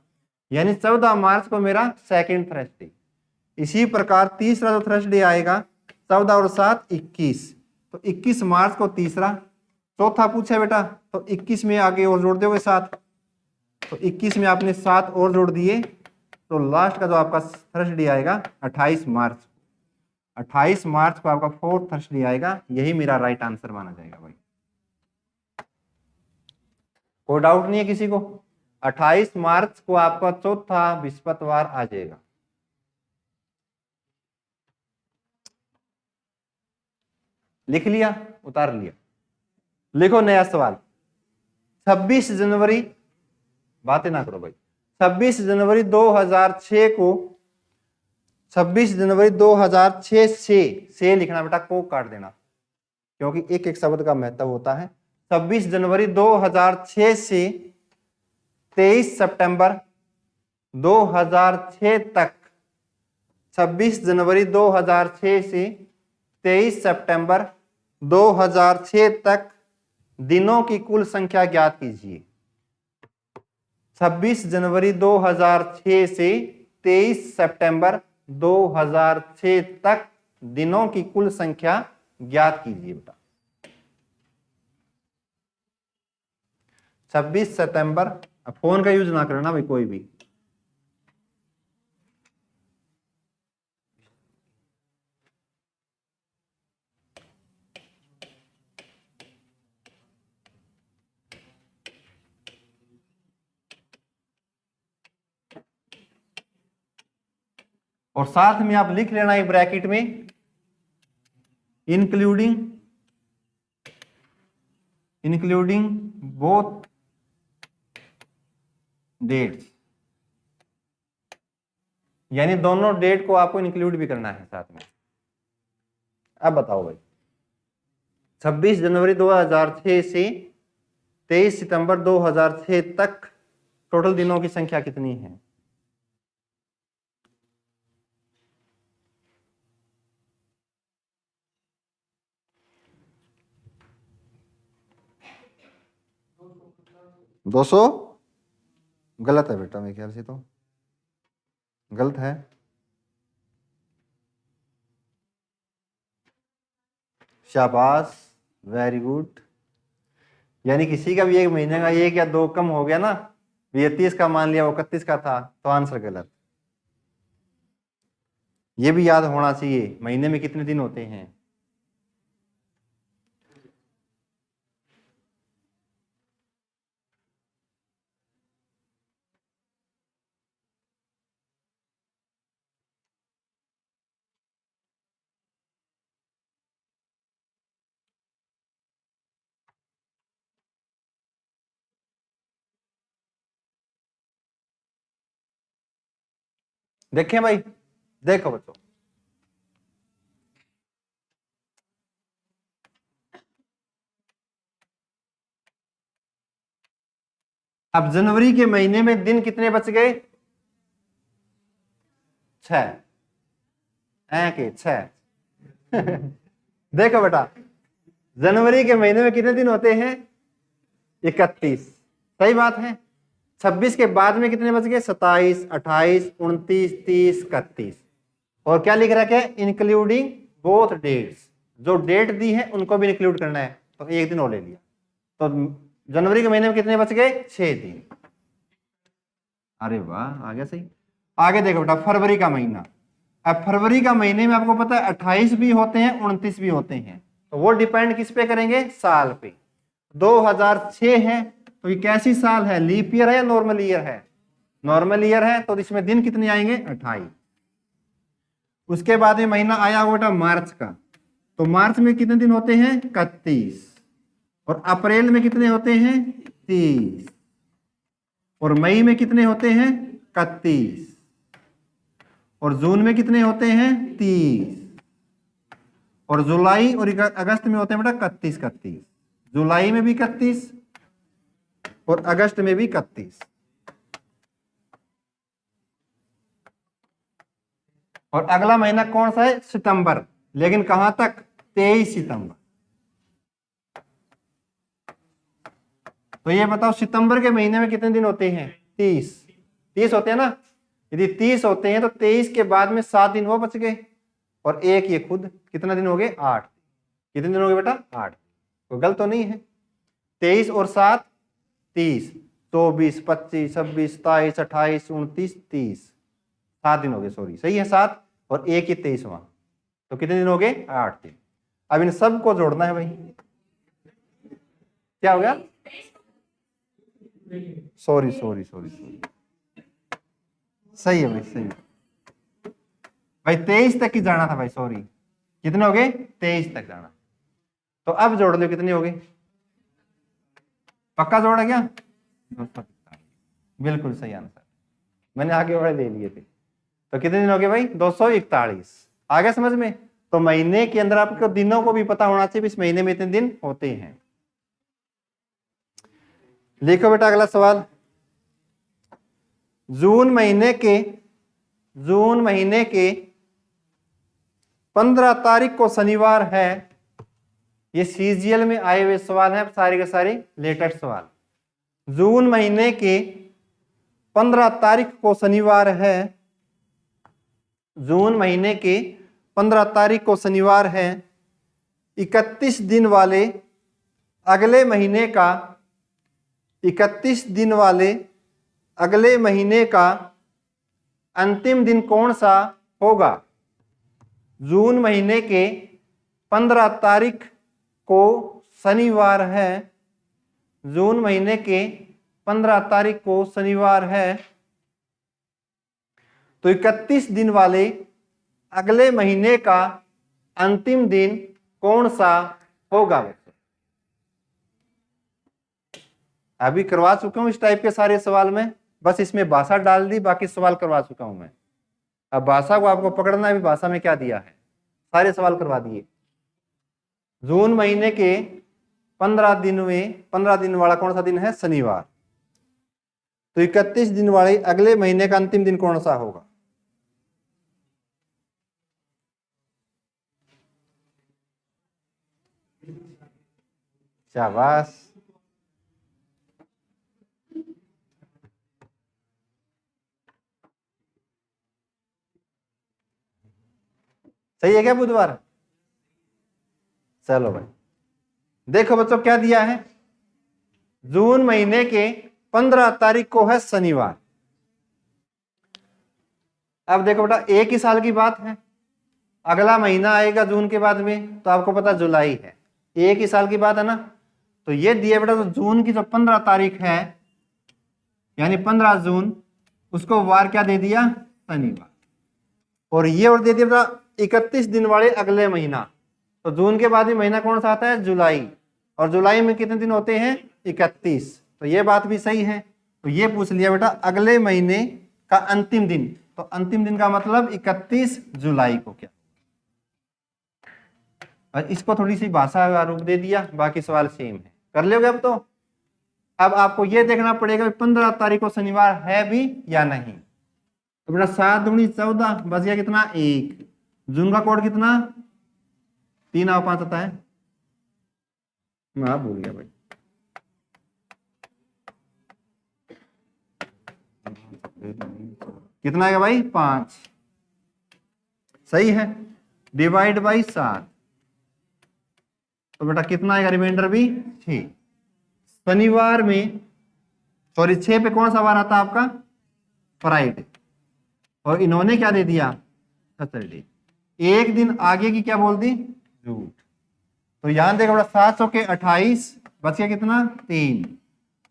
यानी 14 मार्च को मेरा सेकंड थर्सडे। इसी प्रकार तीसरा जो थर्सडे आएगा 14 और 7 21, तो 21 मार्च को तीसरा। चौथा पूछा बेटा तो 21 में आगे और जोड़ दोगे 7, तो 21 में आपने 7 और जोड़ दिए, तो लास्ट का जो आपका थर्सडे आएगा 28 मार्च। 28 मार्च को आपका फोर्थ थर्सडे आएगा, यही मेरा राइट आंसर माना जाएगा भाई। कोई डाउट नहीं है किसी को? 28 मार्च को आपका चौथा बृहस्पतिवार आ जाएगा। लिख लिया, उतार लिया। लिखो नया सवाल। 26 जनवरी, बातें ना करो भाई, 26 जनवरी 2006 को, 26 जनवरी 2006 से लिखना बेटा, को काट देना क्योंकि एक एक शब्द का महत्व होता है। 26 जनवरी 2006 से 23 सितंबर 2006 तक, 26 जनवरी 2006 से 23 सितंबर 2006 तक दिनों की कुल संख्या ज्ञात कीजिए। 26 जनवरी 2006 से 23 सितंबर 2006 तक दिनों की कुल संख्या ज्ञात कीजिए बेटा। 26 सितंबर। फोन का यूज ना करना भाई कोई भी। और साथ में आप लिख लेना एक ब्रैकेट में इंक्लूडिंग बोथ डेट्स, यानी दोनों डेट को आपको इंक्लूड भी करना है साथ में। अब बताओ भाई 26 जनवरी 2006 से 23 सितंबर 2006 तक टोटल दिनों की संख्या कितनी है? दो सौ गलत है बेटा, मेरे ख्याल से तो गलत है। शाबाश, वेरी गुड। यानी किसी का भी एक महीने का 1 या 2 कम हो गया ना, ये 30 का मान लिया वो 31 का था, तो आंसर गलत। ये भी याद होना चाहिए महीने में कितने दिन होते हैं। देखें भाई, देखो बच्चों, अब जनवरी के महीने में दिन कितने बच गए? 6 के 6 देखो बेटा, जनवरी के महीने में कितने दिन होते हैं? 31। सही बात है। 26 के बाद में कितने बच गए? 27, 28, 29, 30, 31। और क्या लिख रखा है? Including both dates. जो डेट दी है उनको भी इंक्लूड करना है, तो एक दिन और ले लिया। तो जनवरी के महीने में कितने बच गए? 6 दिन। अरे वाह, आ गया सही। आगे देखो बेटा, फरवरी का महीना। अब फरवरी का महीने में आपको पता है 28 भी होते हैं, 29 भी होते हैं, तो वो डिपेंड किस पे करेंगे? साल पे। 2006 है तो ये कैसी साल है? लीप ईयर है या नॉर्मल ईयर है? नॉर्मल ईयर है, तो इसमें दिन कितने आएंगे? 28। उसके बाद में महीना आया हुआ बेटा मार्च का, तो मार्च में कितने दिन होते हैं? 31। और अप्रैल में कितने होते हैं? 30। और मई में कितने होते हैं? 31। और जून में कितने होते हैं? 30। और जुलाई और अगस्त में होते हैं बेटा 31। जुलाई में भी 31 और अगस्त में भी 31। और अगला महीना कौन सा है? सितंबर। लेकिन कहां तक? 23 सितंबर। तो ये बताओ सितंबर के महीने में कितने दिन होते हैं? 30 होते हैं ना। यदि 30 होते हैं तो 23 के बाद में 7 दिन वो बच गए, और एक ये खुद, कितना दिन हो गए? 8। कितने दिन हो गए बेटा? 8। तो गलत तो नहीं है। 23 और 7 30, 24, 25, 26, 27, 28, 29, 30। 7 दिन हो गए, सॉरी, सही है 7, और एक ही 23वां, तो कितने दिन हो गए? 8 दिन। अब इन सबको जोड़ना है भाई। क्या हो गया? सॉरी, सही है भाई, सही है भाई। 23 तक ही जाना था भाई, सॉरी। कितने हो गए? 23 तक जाना। तो अब जोड़ लो, कितने हो गए? पक्का जोड़ा क्या? बिल्कुल सही आंसर, मैंने आगे वाले ले लिए थे। तो कितने दिन हो गए भाई? 241। आ गया समझ में? तो महीने के अंदर आपको दिनों को भी पता होना चाहिए, इस महीने में इतने दिन होते हैं। लिखो बेटा अगला सवाल। जून महीने के 15 तारीख को शनिवार है। ये सीजीएल में आए हुए सवाल हैं, सारे के सारे लेटेस्ट सवाल। जून महीने के 15 तारीख को शनिवार है। जून महीने के 15 तारीख को शनिवार है। 31 दिन वाले अगले महीने का 31 दिन वाले अगले महीने का अंतिम दिन कौन सा होगा? जून महीने के 15 तारीख को शनिवार है। जून महीने के 15 तारीख को शनिवार है, तो 31 दिन वाले अगले महीने का अंतिम दिन कौन सा होगा? अभी करवा चुका हूं इस टाइप के सारे सवाल में, बस इसमें भाषा डाल दी, बाकी सवाल करवा चुका हूं मैं। अब भाषा को आपको पकड़ना है, भाषा में क्या दिया है, सारे सवाल करवा दिए। जून महीने के 15 दिन में 15 दिन वाला कौन सा दिन है? शनिवार। तो 31 दिन वाले अगले महीने का अंतिम दिन कौन सा होगा? शाबाश। सही है क्या बुधवार? चलो भाई, देखो बच्चों क्या दिया है। जून महीने के 15 तारीख को है शनिवार। अब देखो बेटा, एक ही साल की बात है, अगला महीना आएगा जून के बाद में, तो आपको पता जुलाई है, एक ही साल की बात है ना। तो ये दिया बेटा, तो जून की जो 15 तारीख है यानी 15 जून, उसको वार क्या दे दिया? शनिवार। और ये और दे दिया बेटा 31 दिन वाले अगले महीना। तो जून के बाद ही महीना कौन सा आता है? जुलाई। और जुलाई में कितने दिन होते हैं? 31। तो ये बात भी सही है। तो ये पूछ लिया बेटा अगले महीने का अंतिम दिन, तो अंतिम दिन का मतलब 31 जुलाई को क्या। और इसको थोड़ी सी भाषा का रूप दे दिया, बाकी सवाल सेम है। कर लोगे अब तो। अब आपको ये देखना पड़ेगा 15 तारीख को शनिवार है भी या नहीं। तो बेटा 7 दूनी 14, बच गया कितना? 1। जून का कोड कितना? 3 और 5 आता है। मैं भूल गया भाई। कितना आएगा भाई? 5। सही है। डिवाइड बाई 7, तो बेटा कितना आएगा? रिमाइंडर भी 6। शनिवार में, सॉरी 6 पे कौन सा वार आता है आपका? फ्राइडे। और इन्होंने क्या दे दिया? सैटरडे। एक दिन आगे की क्या बोल दी? झूठ। तो यहां देखो बेटा 700 के 28, बच गया कितना? 3।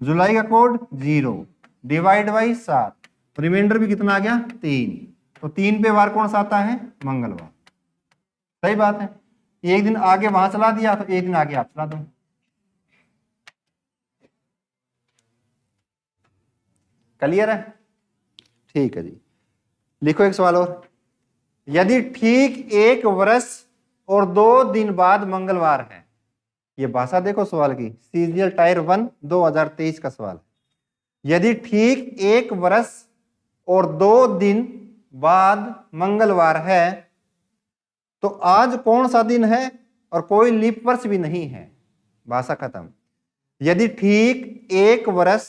जुलाई का कोड 0, डिवाइड बाई 7, रिमाइंडर भी कितना आ गया? 3। तो 3 पे वार कौन सा आता है? मंगलवार। सही बात है। एक दिन आगे वहां चला दिया, तो एक दिन आगे आप चला दो। क्लियर है? ठीक है जी। लिखो एक सवाल और। यदि ठीक 1 वर्ष और 2 दिन बाद मंगलवार है, ये भाषा देखो सवाल की, सीजीएल टायर 1 2023 का सवाल। यदि ठीक 1 वर्ष और 2 दिन बाद मंगलवार है, तो आज कौन सा दिन है और कोई लीप वर्ष भी नहीं है। भाषा खत्म। यदि ठीक 1 वर्ष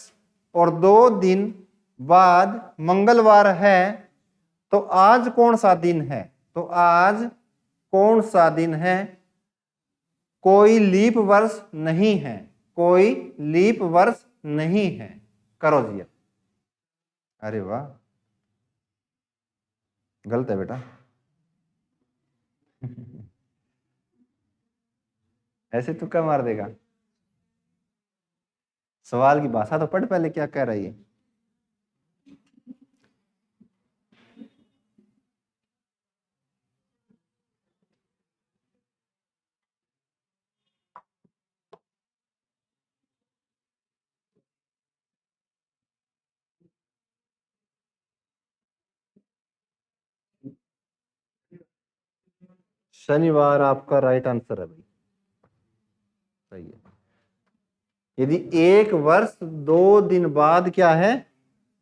और 2 दिन बाद मंगलवार है, तो आज कौन सा दिन है? तो आज कौन सा दिन है? कोई लीप वर्ष नहीं है, कोई लीप वर्ष नहीं है। करो जी। अरे वाह, गलत है बेटा। ऐसे तुक्का मार देगा। सवाल की भाषा तो पढ़ पहले क्या कह रही है। शनिवार आपका राइट आंसर है भाई, सही है। यदि 1 वर्ष 2 दिन बाद क्या है?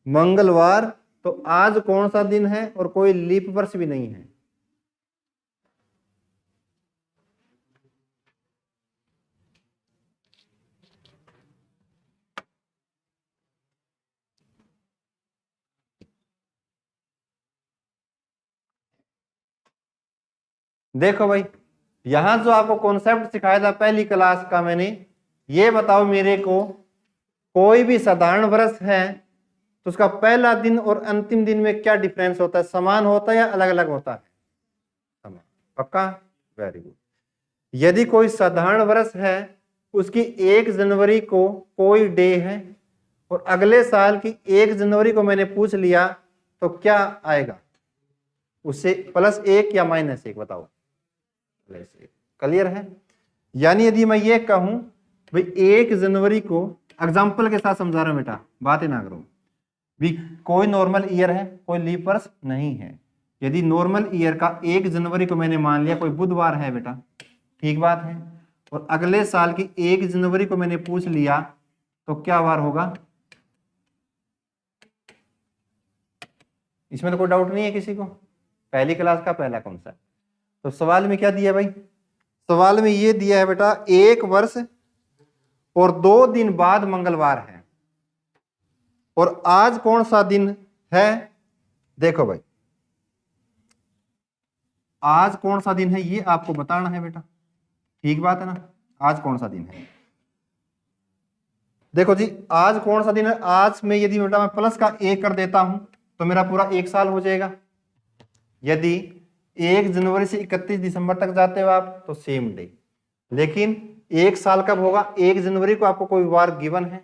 मंगलवार, तो आज कौन सा दिन है और कोई लीप वर्ष भी नहीं है। देखो भाई, यहां जो आपको कॉन्सेप्ट सिखाया था पहली क्लास का मैंने, ये बताओ मेरे को कोई भी साधारण वर्ष है तो उसका पहला दिन और अंतिम दिन में क्या डिफरेंस होता है, समान होता है या अलग अलग होता है? समान। पक्का? Very good. यदि कोई साधारण वर्ष है, उसकी 1 जनवरी को कोई डे है और अगले साल की 1 जनवरी को मैंने पूछ लिया तो क्या आएगा उससे, +1 या -1? बताओ। +1। क्लियर है? यानी यदि मैं ये कहूं भाई 1 जनवरी को, एग्जाम्पल के साथ समझा रहा हूं बेटा, बातें ना करो भी, कोई नॉर्मल ईयर है, कोई लीप वर्ष नहीं है। यदि नॉर्मल ईयर का 1 जनवरी को मैंने मान लिया कोई बुधवार है बेटा, ठीक बात है, और अगले साल की 1 जनवरी को मैंने पूछ लिया तो क्या वार होगा? इसमें तो कोई डाउट नहीं है किसी को? पहली क्लास का पहला कॉन्सेप्ट। तो सवाल में क्या दिया भाई? सवाल में ये दिया है बेटा 1 वर्ष और 2 दिन बाद मंगलवार है, और आज कौन सा दिन है? देखो भाई, आज कौन सा दिन है ये आपको बताना है बेटा, ठीक बात है ना? आज कौन सा दिन है? देखो जी, आज कौन सा दिन है? आज में यदि बेटा मैं प्लस का 1 कर देता हूं तो मेरा पूरा 1 साल हो जाएगा। यदि 1 जनवरी से 31 दिसंबर तक जाते हो आप तो सेम डे, लेकिन 1 साल कब होगा? 1 जनवरी को आपको कोई वार गिवन है,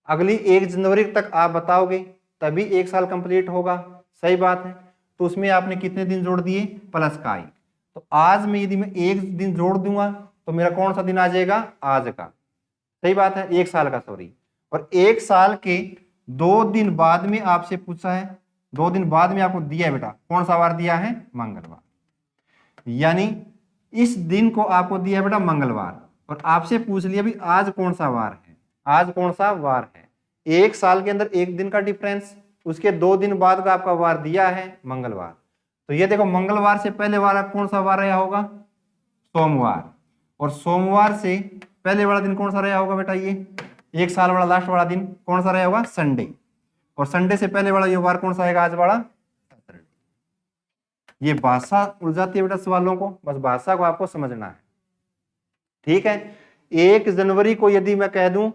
अगली 1 जनवरी तक आप बताओगे तभी 1 साल कंप्लीट होगा। सही बात है? तो उसमें आपने कितने दिन जोड़ दिए? प्लस का 1। तो आज में यदि मैं 1 दिन जोड़ दूंगा तो मेरा कौन सा दिन आ जाएगा? आज का। सही बात है? 1 साल का, सॉरी। और 1 साल के 2 दिन बाद में आपसे पूछा है, 2 दिन बाद में आपको दिया है बेटा, कौन सा वार दिया है? मंगलवार। यानी इस दिन को आपको दिया है बेटा मंगलवार, और आपसे पूछ लिया भी आज कौन सा वार है? आज कौन सा वार है? 1 साल के अंदर 1 दिन का डिफरेंस, उसके 2 दिन बाद का आपका वार दिया है मंगलवार। तो ये देखो, मंगलवार से पहले वार कौन सा वार रहा होगा? सोमवार। और सोमवार से पहले वाला दिन कौन सा रहा होगा बेटा? ये 1 साल वाला लास्ट वाला दिन कौन सा रहा होगा? संडे। और संडे से पहले वाला ये वार कौन सा आएगा? आज वाला सैटरडे। ये भाषा उड़ जाती है बेटा सवालों को, बस भाषा को आपको समझना है, ठीक है? 1 जनवरी को यदि मैं कह दूं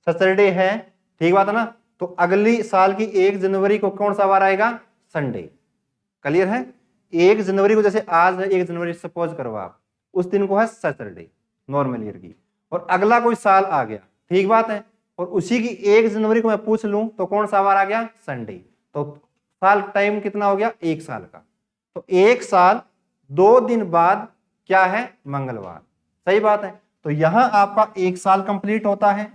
सैटरडे है, ठीक बात है ना, तो अगली साल की 1 जनवरी को कौन सा वार आएगा? संडे। क्लियर है? 1 जनवरी को, जैसे आज है 1 जनवरी, सपोज करो आप, उस दिन को है सैटरडे नॉर्मल ईयर की, और अगला कोई साल आ गया, ठीक बात है, और उसी की 1 जनवरी को मैं पूछ लूं तो कौन सा वार आ गया? संडे। तो साल टाइम कितना हो गया? 1 साल का। तो 1 साल 2 दिन बाद क्या है? मंगलवार। सही बात है? तो यहां आपका 1 साल कंप्लीट होता है,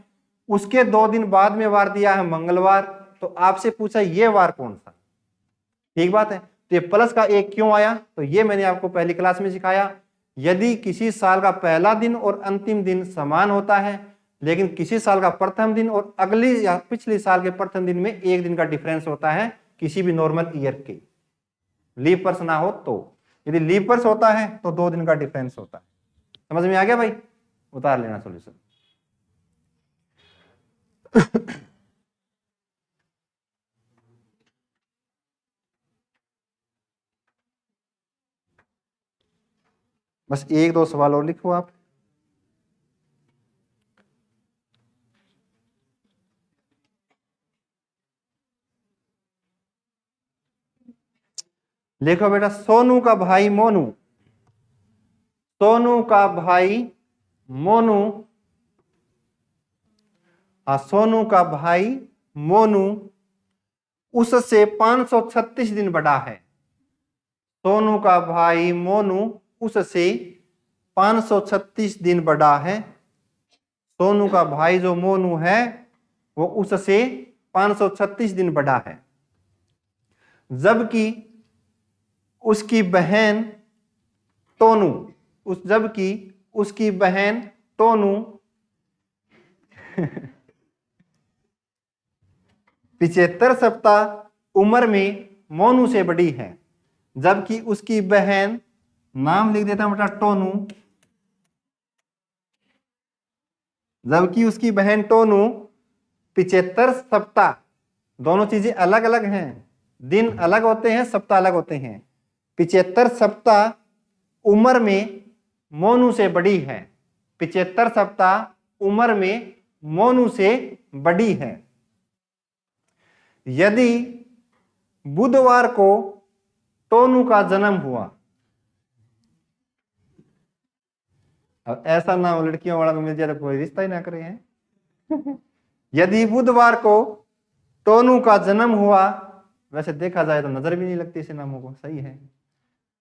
उसके 2 दिन बाद में वार दिया है मंगलवार, तो आपसे पूछा ये वार कौन सा? ठीक बात है? तो ये प्लस का 1 क्यों आया? तो ये मैंने आपको पहली क्लास में सिखाया। यदि किसी साल का पहला दिन और अंतिम दिन समान होता है, लेकिन किसी साल का प्रथम दिन और अगली या पिछले साल के प्रथम दिन में 1 दिन का डिफरेंस होता है, किसी भी नॉर्मल ईयर के, लीप वर्ष ना हो तो। यदि लीप वर्ष होता है तो 2 दिन का डिफरेंस होता है। समझ में आ गया भाई? उतार लेना सॉल्यूशन। बस 1-2 सवाल और लिखो आप। लिखो बेटा, सोनू का भाई मोनू, सोनू का भाई मोनू, सोनू का भाई मोनू उससे 536 दिन बड़ा है। सोनू का भाई मोनू उससे 536 दिन बड़ा है। सोनू का भाई जो मोनू है वो उससे 536 दिन बड़ा है, जबकि उसकी बहन टोनू, जबकि उसकी बहन टोनू 75 सप्ताह उम्र में मोनू से बड़ी है, जबकि उसकी बहन, नाम लिख देता हूं बेटा टोनू, जबकि उसकी बहन टोनू 75 सप्ताह, दोनों चीजें अलग अलग हैं, दिन अलग होते हैं, सप्ताह अलग होते हैं। 75 सप्ताह उम्र में मोनू से बड़ी है, 75 सप्ताह उम्र में मोनू से बड़ी है। यदि बुधवार को टोनू का जन्म हुआ, अब ऐसा ना हो लड़कियों वाला को मिल जाए तो कोई रिश्ता ही ना करे हैं। यदि बुधवार को टोनू का जन्म हुआ, वैसे देखा जाए तो नजर भी नहीं लगती इसे नामों को, सही है।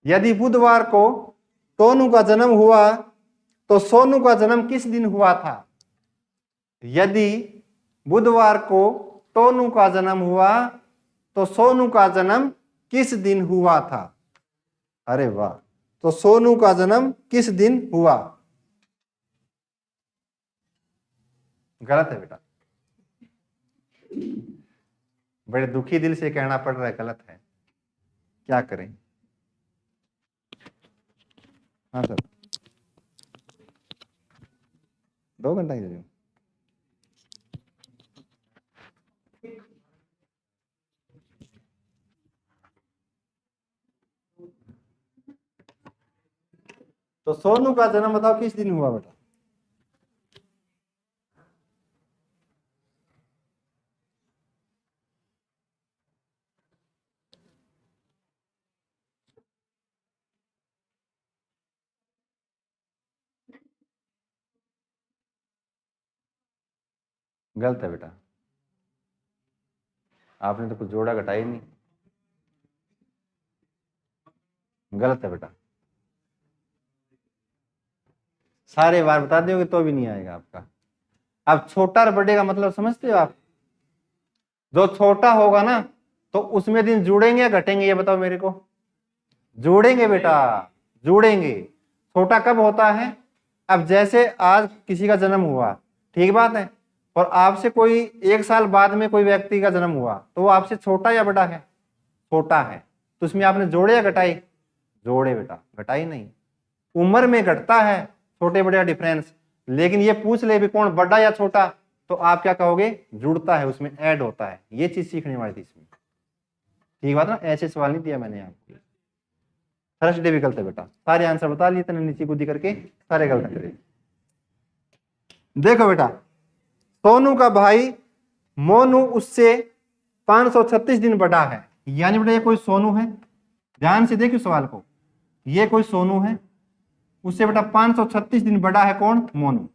यदि बुधवार को टोनू का जन्म हुआ तो सोनू का जन्म किस दिन हुआ था? यदि बुधवार को टोनू का जन्म हुआ तो सोनू का जन्म किस दिन हुआ था? अरे वाह, तो सोनू का जन्म किस दिन हुआ? गलत है बेटा, बड़े दुखी दिल से कहना पड़ रहा है, गलत है, क्या करें। हाँ सर, 2 घंटा ही दे दूं। तो सोनू का जन्म बताओ किस दिन हुआ बेटा? गलत है बेटा, आपने तो कुछ जोड़ा घटाया ही नहीं, गलत है बेटा। सारे बार बता दोगे तो भी नहीं आएगा आपका। अब छोटा और बड़े का मतलब समझते हो आप? जो छोटा होगा ना तो उसमें दिन जुड़ेंगे या घटेंगे, ये बताओ मेरे को। जुड़ेंगे बेटा, जुड़ेंगे। छोटा कब होता है? अब जैसे आज किसी का जन्म हुआ, ठीक बात है, और आपसे कोई 1 साल बाद में कोई व्यक्ति का जन्म हुआ, तो वो आपसे छोटा या बड़ा है? छोटा है। तो उसमें आपने जोड़े या घटाई? जोड़े बेटा, घटाई नहीं। उम्र में घटता है छोटे बड़े का डिफरेंस, लेकिन ये पूछ ले भी कौन बड़ा या छोटा, तो आप क्या कहोगे? जुड़ता है, उसमें ऐड होता है। ये चीज सीखने वाली थी इसमें, ठीक बात ना? ऐसे सवाल नहीं दिया मैंने आपको। थर्सडे भी गलत है बेटा, सारे आंसर बता लिए तने नीचे कूदी करके, सारे गलत करे। देखो बेटा, सोनू का भाई मोनू उससे 536 दिन बड़ा है, यानी बेटा ये कोई सोनू है, ध्यान से देखियो सवाल को, ये कोई सोनू है, उससे बेटा 536 दिन बड़ा है कौन? मोनू।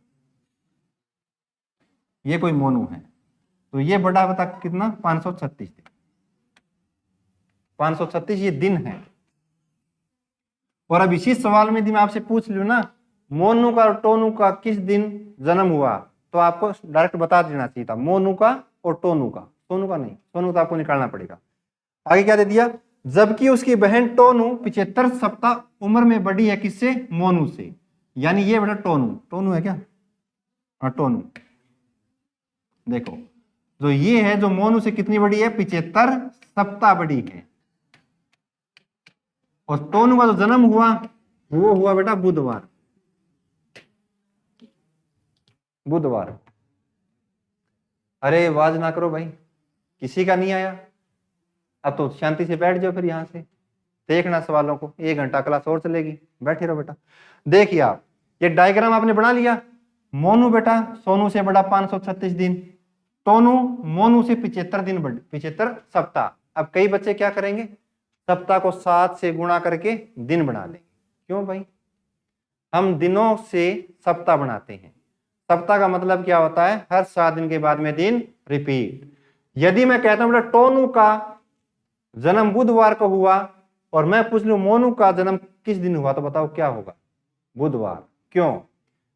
ये कोई मोनू है, तो ये बड़ा बता कितना? 536 दिन। 536 ये दिन है। और अब इसी सवाल में यदि मैं आपसे पूछ लूं ना, मोनू का और टोनू का किस दिन जन्म हुआ, तो आपको डायरेक्ट बता देना चाहिए था, मोनू का और टोनू का, सोनू का नहीं। सोनू तो आपको निकालना पड़ेगा। आगे क्या दे दिया? जबकि उसकी बहन टोनू 75 सप्ताह उम्र में बड़ी है किससे? मोनू से। यानी ये बेटा टोनू, टोनू है क्या? हाँ टोनू। देखो जो ये है, जो मोनू से कितनी बड़ी है? 75 सप्ताह बड़ी है। और टोनू का जो जन्म हुआ वो हुआ बेटा बुधवार। बुधवार। अरे आवाज ना करो भाई, किसी का नहीं आया? अब तो शांति से बैठ जाओ फिर, यहां से देखना सवालों को, 1 घंटा क्लास और चलेगी, बैठे रहो बेटा। देखिए आप, ये डायग्राम आपने बना लिया। मोनू बेटा सोनू से बड़ा 536 दिन, टोनू मोनू से 75 दिन बड़े, 75 सप्ताह। अब कई बच्चे क्या करेंगे? सप्ताह को 7 से गुणा करके दिन बना लेंगे। क्यों भाई? हम दिनों से सप्ताह बनाते हैं। सप्ताह का मतलब क्या होता है? हर 7 दिन के बाद में दिन रिपीट। यदि मैं कहता हूं बेटा टोनू का जन्म बुधवार को हुआ और मैं पूछ लूं मोनू का जन्म किस दिन हुआ, तो बताओ क्या होगा? बुधवार। क्यों?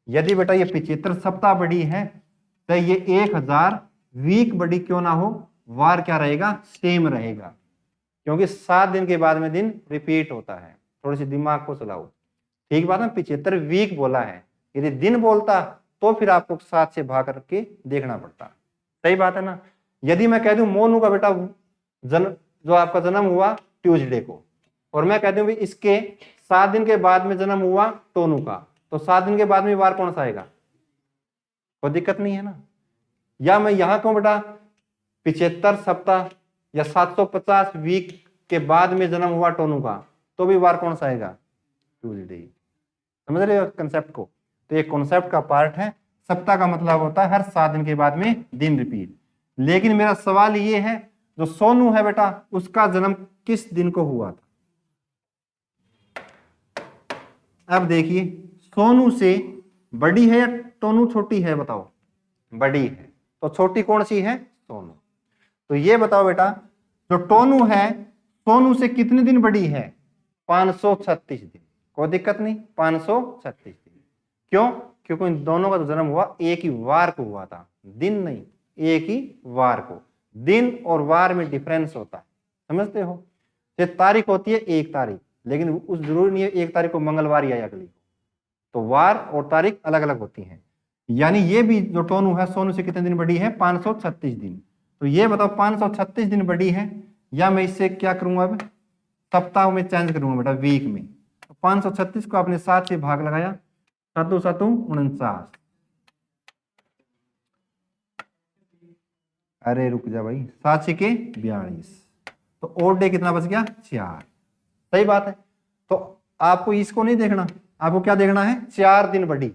यदि बेटा ये 75 सप्ताह बड़ी है तो ये 1000 वीक बड़ी क्यों ना हो, वार क्या रहेगा? सेम रहेगा, क्योंकि 7 दिन के बाद में दिन रिपीट होता है। थोड़ी सी दिमाग को चलाओ, ठीक बात ना? 75 वीक बोला है, यदि दिन बोलता तो फिर आपको 7 से भाग करके देखना पड़ता। सही बात है ना? यदि मैं कह दूं मोनू का बेटा जो आपका जन्म हुआ ट्यूसडे को, और मैं कहती हूँ इसके 7 दिन के बाद में जन्म हुआ टोनू का, तो 7 दिन के बाद में वार कौन सा आएगा? कोई दिक्कत नहीं है ना? या मैं यहां कहूं बेटा 75 सप्ताह या 750 वीक के बाद में जन्म हुआ टोनू का, तो भी वार कौन सा आएगा? ट्यूसडे। समझ रहे हो कंसेप्ट को? तो ये कॉन्सेप्ट का पार्ट है, सप्ताह का मतलब होता है हर 7 दिन के बाद में दिन रिपीट। लेकिन मेरा सवाल ये है, जो सोनू है बेटा, उसका जन्म किस दिन को हुआ था? अब देखिए, सोनू से बड़ी है या टोनू छोटी है? बताओ। बड़ी है, तो छोटी कौन सी है? सोनू। तो ये बताओ बेटा, जो टोनू है सोनू से कितने दिन बड़ी है? 536 दिन। कोई दिक्कत नहीं, 536 दिन। क्यों? क्योंकि इन दोनों का तो जन्म हुआ एक ही वार को हुआ था, दिन नहीं, एक ही वार को। दिन और वार में डिफरेंस होता है, समझते हो? ये तारीख होती है 1 तारीख, लेकिन उस जरूरी नहीं है 1 तारीख को मंगलवार या अगली को, तो वार और तारीख अलग अलग होती हैं। यानी ये भी जो टोनू है सोनू से कितने दिन बड़ी है? 536 दिन। तो ये बताओ 536 दिन बड़ी है, या मैं इससे क्या करूंगा, अब सप्ताह में चेंज करूंगा बेटा, वीक में। तो 536 को आपने 7 से भाग लगाया, 7 7 49। अरे रुक जा भाई, 7 6 42, तो और डे कितना बच गया? 4। सही बात है। तो आपको इसको नहीं देखना, आपको क्या देखना है? 4 दिन बड़ी,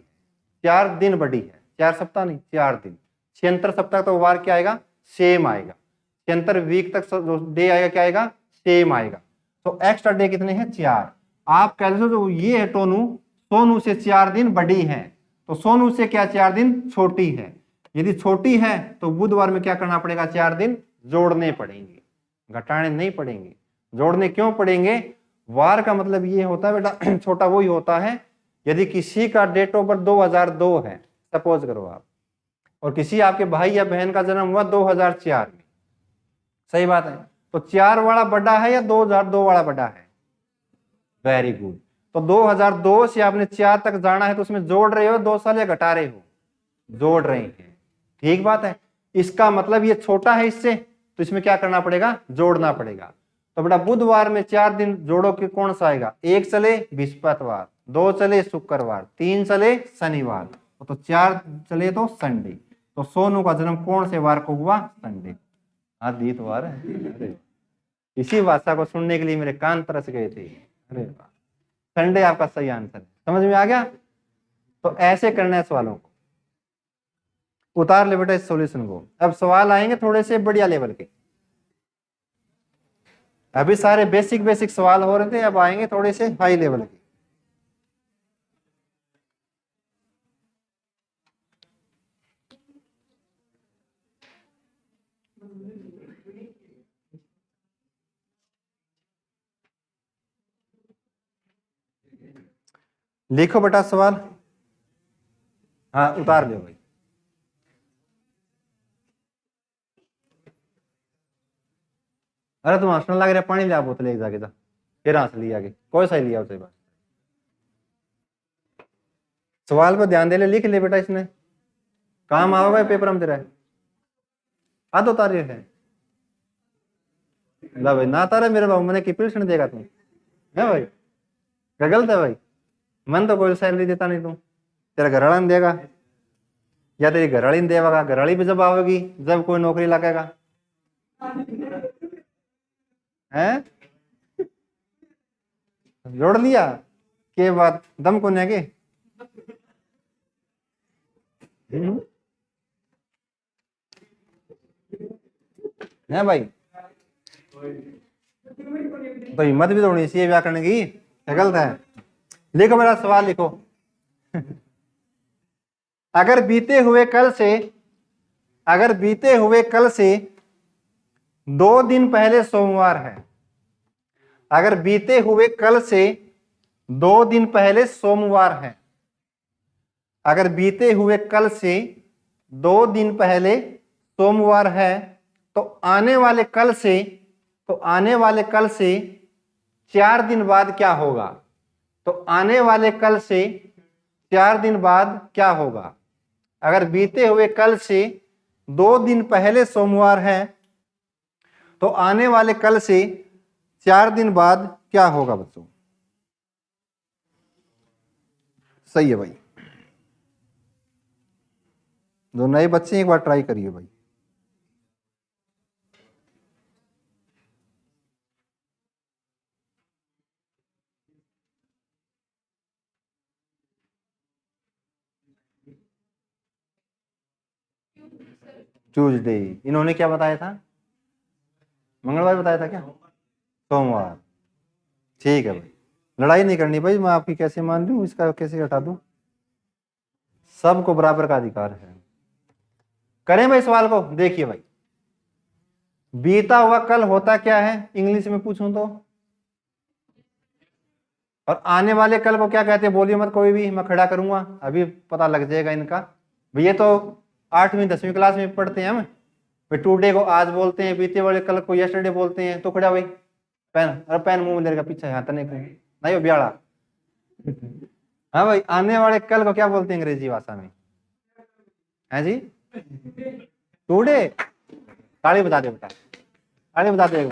4 दिन बड़ी है, 4 सप्ताह नहीं, 4 दिन। 76 सप्ताह तो वार क्या आएगा? सेम आएगा। 76 वीक तक जो डे आएगा क्या आएगा? सेम आएगा। तो एक्स्ट्रा डे कितने हैं? 4। आप कह रहे हो जो ये है टोनू, सोनू से 4 दिन बड़ी है, तो सोनू से क्या 4 दिन छोटी है? यदि छोटी है तो बुधवार में क्या करना पड़ेगा? 4 दिन जोड़ने पड़ेंगे, घटाने नहीं पड़ेंगे। जोड़ने क्यों पड़ेंगे? वार का मतलब ये होता है बेटा, छोटा वही होता है यदि किसी का डेट ऑफ बर्थ 2002 है, सपोज करो आप, और किसी आपके भाई या बहन का जन्म हुआ 2004 में, सही बात है, तो 4 वाला बड़ा है या 2002 वाला बड़ा है? Very good. तो 2002 से आपने 4 तक जाना है, तो उसमें जोड़ रहे हो 2 साल या घटा रहे हो? जोड़ रहे हैं, ठीक बात है। इसका मतलब ये छोटा है इससे, तो इसमें क्या करना पड़ेगा? जोड़ना पड़ेगा। तो बेटा बुधवार में 4 दिन जोड़ो कि कौन सा आएगा? 1 चले बृहस्पतिवार, 2 चले शुक्रवार, 3 चले शनिवार, तो 4 चले तो संडे। तो सोनू का जन्म कौन से वार को हुआ? संडे। आदितवार। अरे इसी भाषा को सुनने के लिए मेरे कान तरस गए थे। अरे संडे आपका सही आंसर है, समझ में आ गया? तो ऐसे करना है सवालों को। उतार ले बेटा इस सॉल्यूशन को। अब सवाल आएंगे थोड़े से बढ़िया लेवल के। अभी सारे बेसिक बेसिक सवाल हो रहे थे, अब आएंगे थोड़े से हाई लेवल के। लिखो बेटा सवाल। हाँ उतार लो भाई। अरे तुम हंसने लग रहा, पानी लिया बोतल एक जाके जा, फिर हंस लिया आगे। कोई सही लिया उसे बात। सवाल पर ध्यान दे ले, लिख ले बेटा, इसने काम आओगे पेपर में तेरा। आधो तारे है ला भाई, ना तारे मेरे बाबू मैंने की पीछण देगा तुम है भाई? क्या गलत है भाई? मन तो कोई सैलरी देता नहीं, तू तेरा घरवाला ने देगा या तेरी घरवाली ने देगा? घरवाली भी जब आवेगी जब कोई नौकरी लगेगा, हैं? जोड़ लिया के बात दम को ने के है भाई? तो हिम्मत भी तो होनी चाहिए व्याकरण की, क्या गलत है? लिखो मेरा सवाल लिखो। अगर बीते हुए कल से, अगर बीते हुए कल से 2 दिन पहले सोमवार है, अगर बीते हुए कल से 2 दिन पहले सोमवार है, अगर बीते हुए कल से 2 दिन पहले सोमवार है, तो आने वाले कल से, तो आने वाले कल से 4 दिन बाद क्या होगा? तो आने वाले कल से 4 दिन बाद क्या होगा? अगर बीते हुए कल से 2 दिन पहले सोमवार है, तो आने वाले कल से 4 दिन बाद क्या होगा बच्चों? सही है भाई। जो नए बच्चे एक बार ट्राई करिए भाई। ट्यूसडे। इन्होंने क्या बताया था? मंगलवार बताया था क्या? सोमवार। ठीक है भाई, लड़ाई नहीं करनी भाई, मैं आपकी कैसे मान लूं, इसका कैसे हटा दूं? सबको बराबर का अधिकार है। करें भाई सवाल को, देखिए भाई, बीता हुआ कल होता क्या है इंग्लिश में पूछूं तो? और आने वाले कल को क्या कहते हैं? बोलिए मत कोई भी, मैं खड़ा करूंगा, अभी पता लग जाएगा इनका। भैया तो 8वीं 10वीं क्लास में पढ़ते हैं हम। भाई टुडे को आज बोलते हैं, बीते वाले कल को यस्टरडे बोलते हैं। तो खड़ा भाई, पेन, अरे पेन मुंह में लेगा पीछे हाथ नहीं हो ब्याड़ा। हाँ भाई, आने वाले कल को क्या बोलते हैं अंग्रेजी भाषा में? है जी, टुडे। ताली बता दे बेटा, ताली बता दे।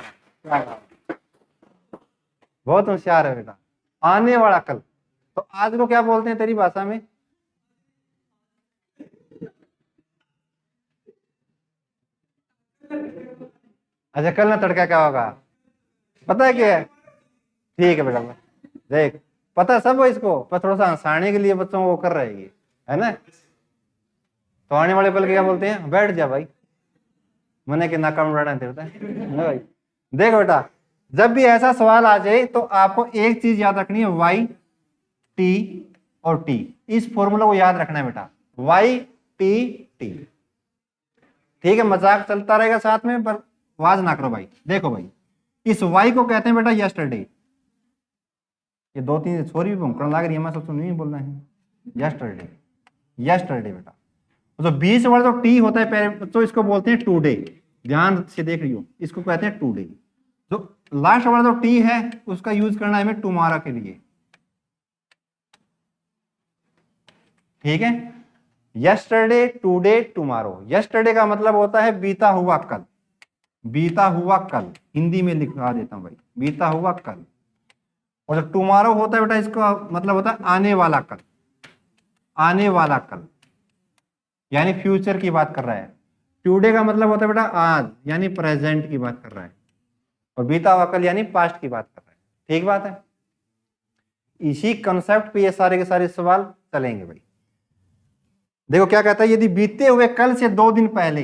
बहुत होशियार है बेटा। आने वाला कल, तो आज को क्या बोलते हैं तेरी भाषा में? अच्छा, कल ना तड़का क्या होगा पता है क्या है? ठीक है बेटा, देख पता सब है इसको, पर थोड़ा सा हंसाने के लिए बच्चों को कर रहेगी, है ना? तो आने वाले पल क्या बोलते हैं? बैठ जा भाई, मने के नाकाम उड़ाना देता है भाई। देख बेटा, जब भी ऐसा सवाल आ जाए तो आपको एक चीज याद रखनी है, वाई टी और टी। इस फॉर्मूला को याद रखना है बेटा, वाई टी टी। ठीक है, मजाक चलता रहेगा साथ में, पर आवाज ना करो भाई। देखो भाई, इस वाई को कहते हैं बेटा यस्टरडे। ये 2-3 सॉरी भूखण लग रही है, मैं सोचू नहीं बोलना है। यस्टरडे, यस्टरडे बेटा। तो 20 वाला जो टी होता है पहले तो इसको बोलते हैं टुडे। ध्यान से देख रही हो, इसको कहते हैं टुडे। जो लास्ट वाला जो टी है उसका यूज करना है हमें टुमारो के लिए। ठीक है, यस्टरडे, टुडे, टुमारो। यस्टरडे का मतलब होता है बीता हुआ कल, बीता हुआ कल। हिंदी में लिखवा देता हूं भाई, बीता हुआ कल। और जो टुमारो होता है बेटा, इसका मतलब होता है आने वाला कल, आने वाला कल, यानी फ्यूचर की बात कर रहा है। टुडे का मतलब होता है बेटा आज, यानी प्रेजेंट की बात कर रहा है। और बीता हुआ कल यानी पास्ट की बात कर रहा है। ठीक बात है, इसी कंसेप्ट पे ये सारे के सारे सवाल चलेंगे भाई। देखो क्या कहता है, यदि बीते हुए कल से 2 दिन पहले,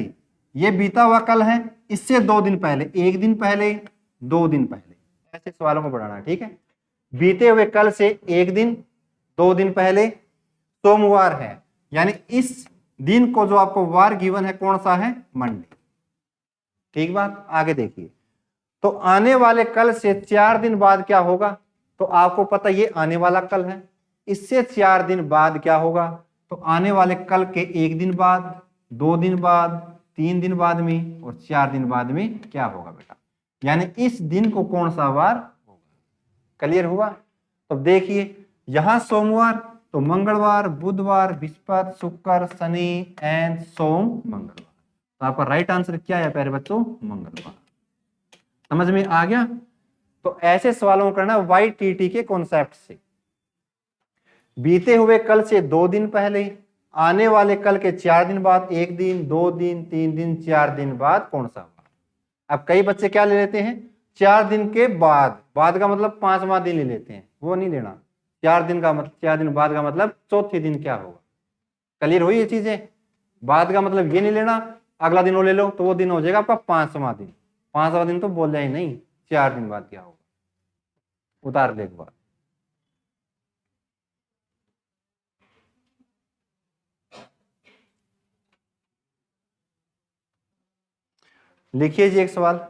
ये बीता हुआ कल है, इससे 2 दिन पहले, 1 दिन पहले, 2 दिन पहले, ऐसे सवालों को बढ़ाना है। ठीक है, बीते हुए कल से 1 दिन, 2 दिन पहले सोमवार है, यानी इस दिन को जो आपको वार गिवन है कौन सा है? मंडे। ठीक बात, आगे देखिए। तो आने वाले कल से 4 दिन बाद क्या होगा? तो आपको पता ये आने वाला कल है, इससे 4 दिन बाद क्या होगा? तो आने वाले कल के 1 दिन बाद, 2 दिन बाद, 3 दिन बाद में और 4 दिन बाद में क्या होगा बेटा? यानी इस दिन को कौन सा वार होगा? क्लियर हुआ? तो देखिए, यहां सोमवार तो मंगलवार, बुधवार, बृहस्पति, शुक्र, शनि एंड सोम, मंगलवार। तो आपका राइट आंसर क्या है प्यारे बच्चों? मंगलवार। समझ में आ गया? तो ऐसे सवालों को करना YTT के कॉन्सेप्ट से। बीते हुए कल से 2 दिन पहले, आने वाले कल के 4 दिन बाद, 1 दिन, 2 दिन, 3 दिन, 4 दिन बाद कौन सा हुआ? अब कई बच्चे क्या ले लेते हैं? 4 दिन के बाद, बाद का मतलब 5वां दिन ले लेते हैं, वो नहीं लेना। 4 दिन का मतलब, 4 दिन बाद का मतलब चौथे दिन क्या होगा? क्लियर हुई ये चीजें? बाद का मतलब ये नहीं लेना, अगला दिन वो ले लो तो वो दिन हो जाएगा आपका 5वां दिन। 5वां दिन तो बोल ही नहीं, 4 दिन बाद क्या होगा? उतार ले एक बार। लिखिए जी एक सवाल,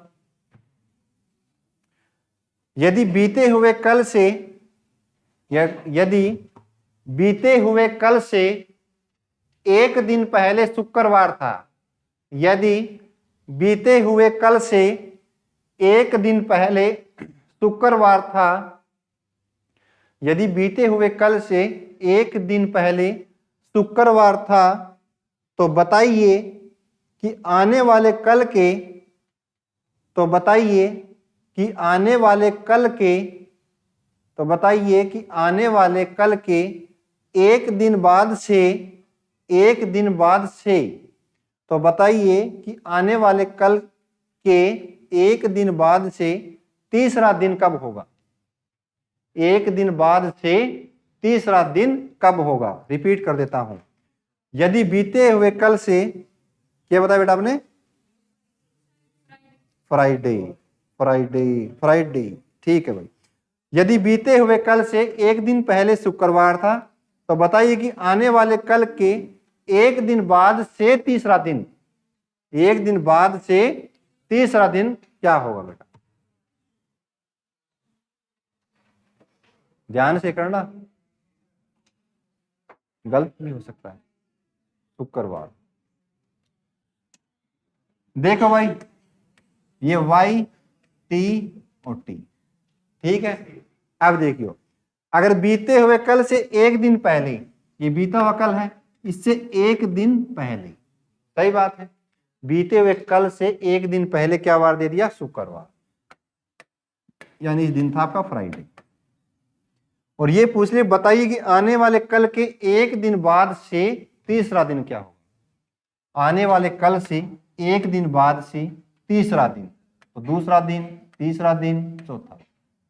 यदि बीते हुए कल से, यदि बीते हुए कल से 1 दिन पहले शुक्रवार था, यदि बीते हुए कल से 1 दिन पहले शुक्रवार था, यदि बीते हुए कल से 1 दिन पहले शुक्रवार था, तो बताइए कि आने वाले कल के, तो बताइए कि आने वाले कल के, तो बताइए कि आने वाले कल के 1 दिन बाद से, 1 दिन बाद से, तो बताइए कि आने वाले कल के 1 दिन बाद से तीसरा दिन कब होगा? 1 दिन बाद से तीसरा दिन कब होगा? रिपीट कर देता हूं, यदि बीते हुए कल से क्या बताया बेटा आपने? Friday, Friday, Friday. ठीक है भाई। यदि बीते हुए कल से एक दिन पहले शुक्रवार था तो बताइए कि आने वाले कल के एक दिन बाद से तीसरा दिन, एक दिन बाद से तीसरा दिन क्या होगा बेटा? ध्यान से करना, गलत भी हो सकता है। शुक्रवार, देखो भाई, ये वाई टी और टी, ठीक है। अब देखियो, अगर बीते हुए कल से एक दिन पहले, ये बीता हुआ कल है, इससे एक दिन पहले, सही बात है, बीते हुए कल से एक दिन पहले क्या वार दे दिया? शुक्रवार, यानी इस दिन था आपका फ्राइडे। और ये पूछ ले, बताइए कि आने वाले कल के एक दिन बाद से तीसरा दिन क्या होगा? आने वाले कल से एक दिन बाद से तीसरा दिन, तो दूसरा दिन, तीसरा दिन, चौथा।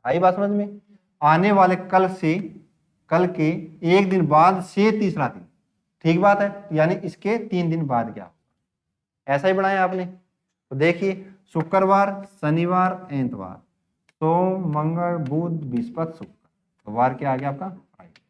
आई बात समझ में? आने वाले कल से, कल के एक दिन बाद से तीसरा दिन, ठीक बात है, यानी इसके 3 दिन बाद क्या होगा? ऐसा ही बनाया आपने। तो देखिए, शुक्रवार, शनिवार, एतवार, सोम, मंगल, बुध, बृहस्पति, शुक्र, तो वार क्या आ गया आपका? फ्राइडे।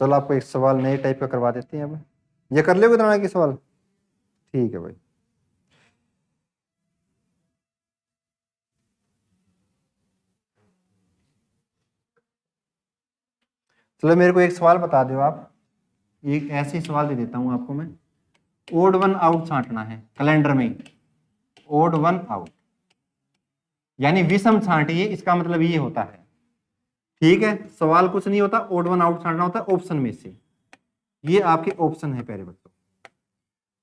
चलो आपको एक सवाल नए टाइप का करवा देते हैं। अब ये कर लोगे तरह के सवाल? ठीक है भाई। चलो मेरे को एक सवाल बता दो आप, एक ऐसे सवाल दे देता हूं आपको मैं। ओड वन आउट छांटना है कैलेंडर में, ओड वन आउट, यानी विषम छांटिए, इसका मतलब ये होता है, ठीक है। सवाल कुछ नहीं होता, ओड वन आउट छांटना होता है ऑप्शन में से। ये आपके ऑप्शन है प्यारे बच्चों।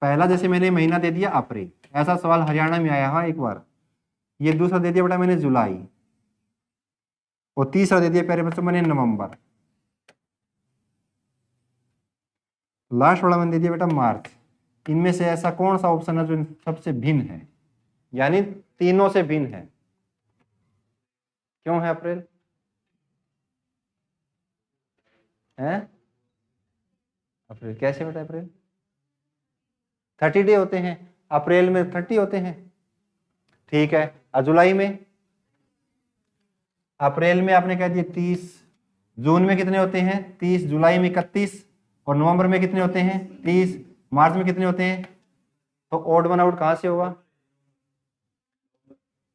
पहला जैसे मैंने महीना दे दिया अप्रैल, ऐसा सवाल हरियाणा में आया है एक बार। ये दूसरा दे दिया बेटा मैंने जुलाई, और तीसरा दे दिया प्यारे बच्चों मैंने नवंबर, लास्ट वाला मैंने दे दिया बेटा मार्च। इनमें से ऐसा कौन सा ऑप्शन है जो इन सबसे भिन्न है, यानी तीनों से भिन्न है? क्यों है अप्रैल? है अप्रैल कैसे बेटा? अप्रैल 30 डे होते हैं, अप्रैल में 30 होते हैं, ठीक है। और जुलाई में, अप्रैल में आपने कह दिया 30, जून में कितने होते हैं? 30, जुलाई में 31, और नवंबर में कितने होते हैं? 30, मार्च में कितने होते हैं? तो ऑड वन आउट कहां से होगा?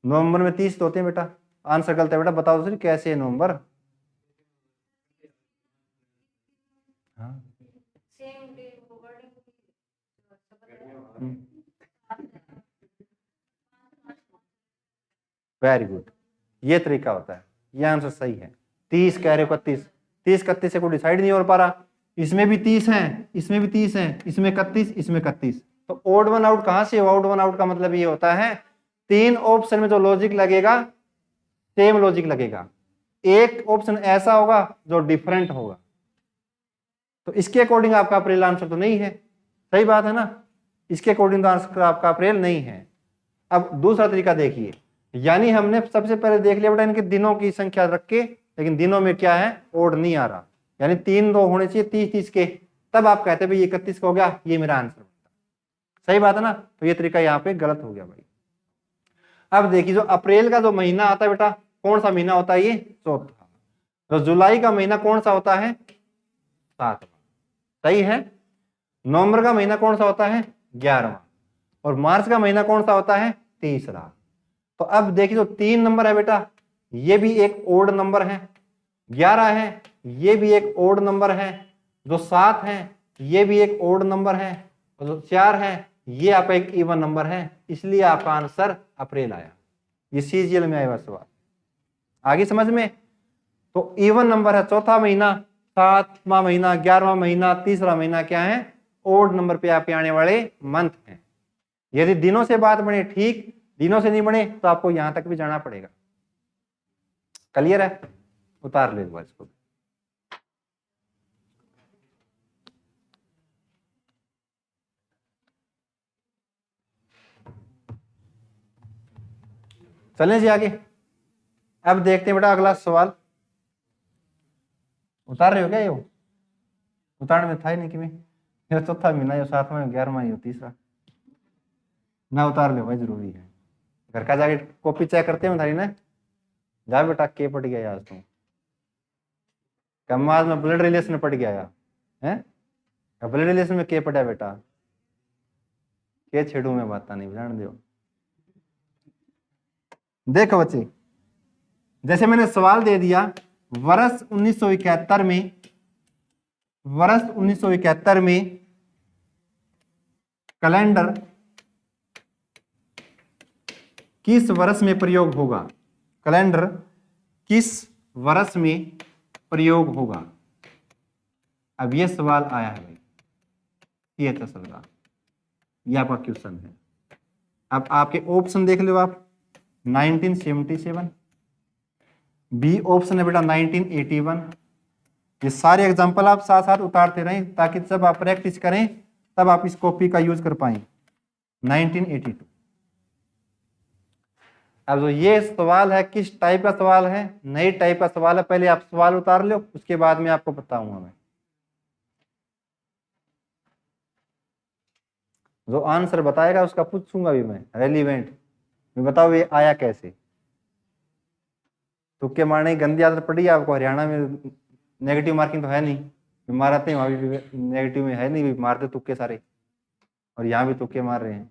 नवंबर में 30 तो होते हैं बेटा। आंसर गलत है बेटा, बताओ तो सही कैसे है नवंबर? हाँ, वेरी गुड, ये तरीका होता है, ये आंसर सही है। 30 कह रहे हो 31, 30 31 से कोई डिसाइड नहीं हो पा रहा। इसमें भी 30 है, इसमें भी 30 है, इसमें 31, इसमें 31, तो ओड वन आउट कहां से? ओड वन आउट का मतलब ये होता है 3 ऑप्शन में जो लॉजिक लगेगा सेम लॉजिक लगेगा, एक ऑप्शन ऐसा होगा जो डिफरेंट होगा। तो इसके अकॉर्डिंग आपका अप्रैल आंसर तो नहीं है, सही बात है ना? इसके अकॉर्डिंग तो आंसर आपका अप्रैल नहीं है। अब दूसरा तरीका देखिए, यानी हमने सबसे पहले देख लिया बेटा इनके दिनों की संख्या रख के, लेकिन दिनों में क्या है? ओड नहीं आ रहा, यानी 3 2 होने चाहिए 30 30 के, तब आप कहते भाई 31 का हो गया, ये मेरा आंसर। सही बात है ना? तो ये तरीका यहाँ पे गलत हो गया भाई। अब देखिए, जो अप्रैल का जो महीना आता है बेटा, कौन सा महीना होता है? ये चौथा। तो जुलाई का महीना कौन सा होता है? 7वां, सही है। नवंबर का महीना कौन सा होता है? 11वां। और मार्च का महीना कौन सा होता है? 3रा। तो अब देखिए, जो 3 नंबर है बेटा, ये भी एक ओड नंबर है, 11 है, ये भी एक ओड नंबर है, जो 7 है ये भी एक ओड नंबर है, और जो 4 है ये आपका एक इवन नंबर है, इसलिए आपका आंसर अप्रैल आया। ये सीजीएल में आया हुआ सवाल, आगे समझ में? तो इवन नंबर है चौथा महीना, 7वां महीना, 11वां महीना, तीसरा महीना क्या है? ओड नंबर पे आपके आने वाले मंथ हैं। यदि दिनों से बात बने ठीक, दिनों से नहीं बने तो आपको यहां तक भी जाना पड़ेगा। क्लियर है? उतार ले इसको। चलें जी आगे। अब देखते हैं बेटा अगला सवाल। उतार रहे हो क्या? ये उतारने में था ही नहीं कि मैं, ये चौथा महीना, ये 7वां 11वां, ये तीसरा ना। उतार ले भाई, जरूरी है। घर का जाके कॉपी चेक करते हैं थारी ना। जा बेटा, के पड़ गया आज तुम कमाल में ब्लड रिलेशन पड़ गया यार है। ब्लड रिलेशन में के पड़ा बेटा, के छेड़ू में बात नहीं जान दो। देखो बच्चे, जैसे मैंने सवाल दे दिया, वर्ष 1971 में, वर्ष 1971 में कैलेंडर किस वर्ष में प्रयोग होगा? कैलेंडर किस वर्ष में प्रयोग होगा? अब ये सवाल आया है भाई, ये असल का, ये आपका क्वेश्चन है। अब आपके ऑप्शन देख लो आप, 1977, बी ऑप्शन है बेटा 1981। ये सारे एग्जांपल आप साथ साथ उतारते रहें ताकि जब आप प्रैक्टिस करें तब आप इस कॉपी का यूज कर पाए। 1982। अब जो ये सवाल है किस टाइप का सवाल है? नई टाइप का सवाल है। पहले आप सवाल उतार लो, उसके बाद में आपको बताऊंगा मैं। जो आंसर बताएगा उसका पूछूंगा भी मैं, रेलिवेंट। बताओ ये आया कैसे? तुक्के मारने की गंदी आदत पड़ी है आपको। हरियाणा में नेगेटिव मार्किंग तो है नहीं, मारते हैं वहां भी नेगेटिव में है नहीं, भी मारते तुक्के सारे, और यहाँ भी तुक्के मार रहे हैं।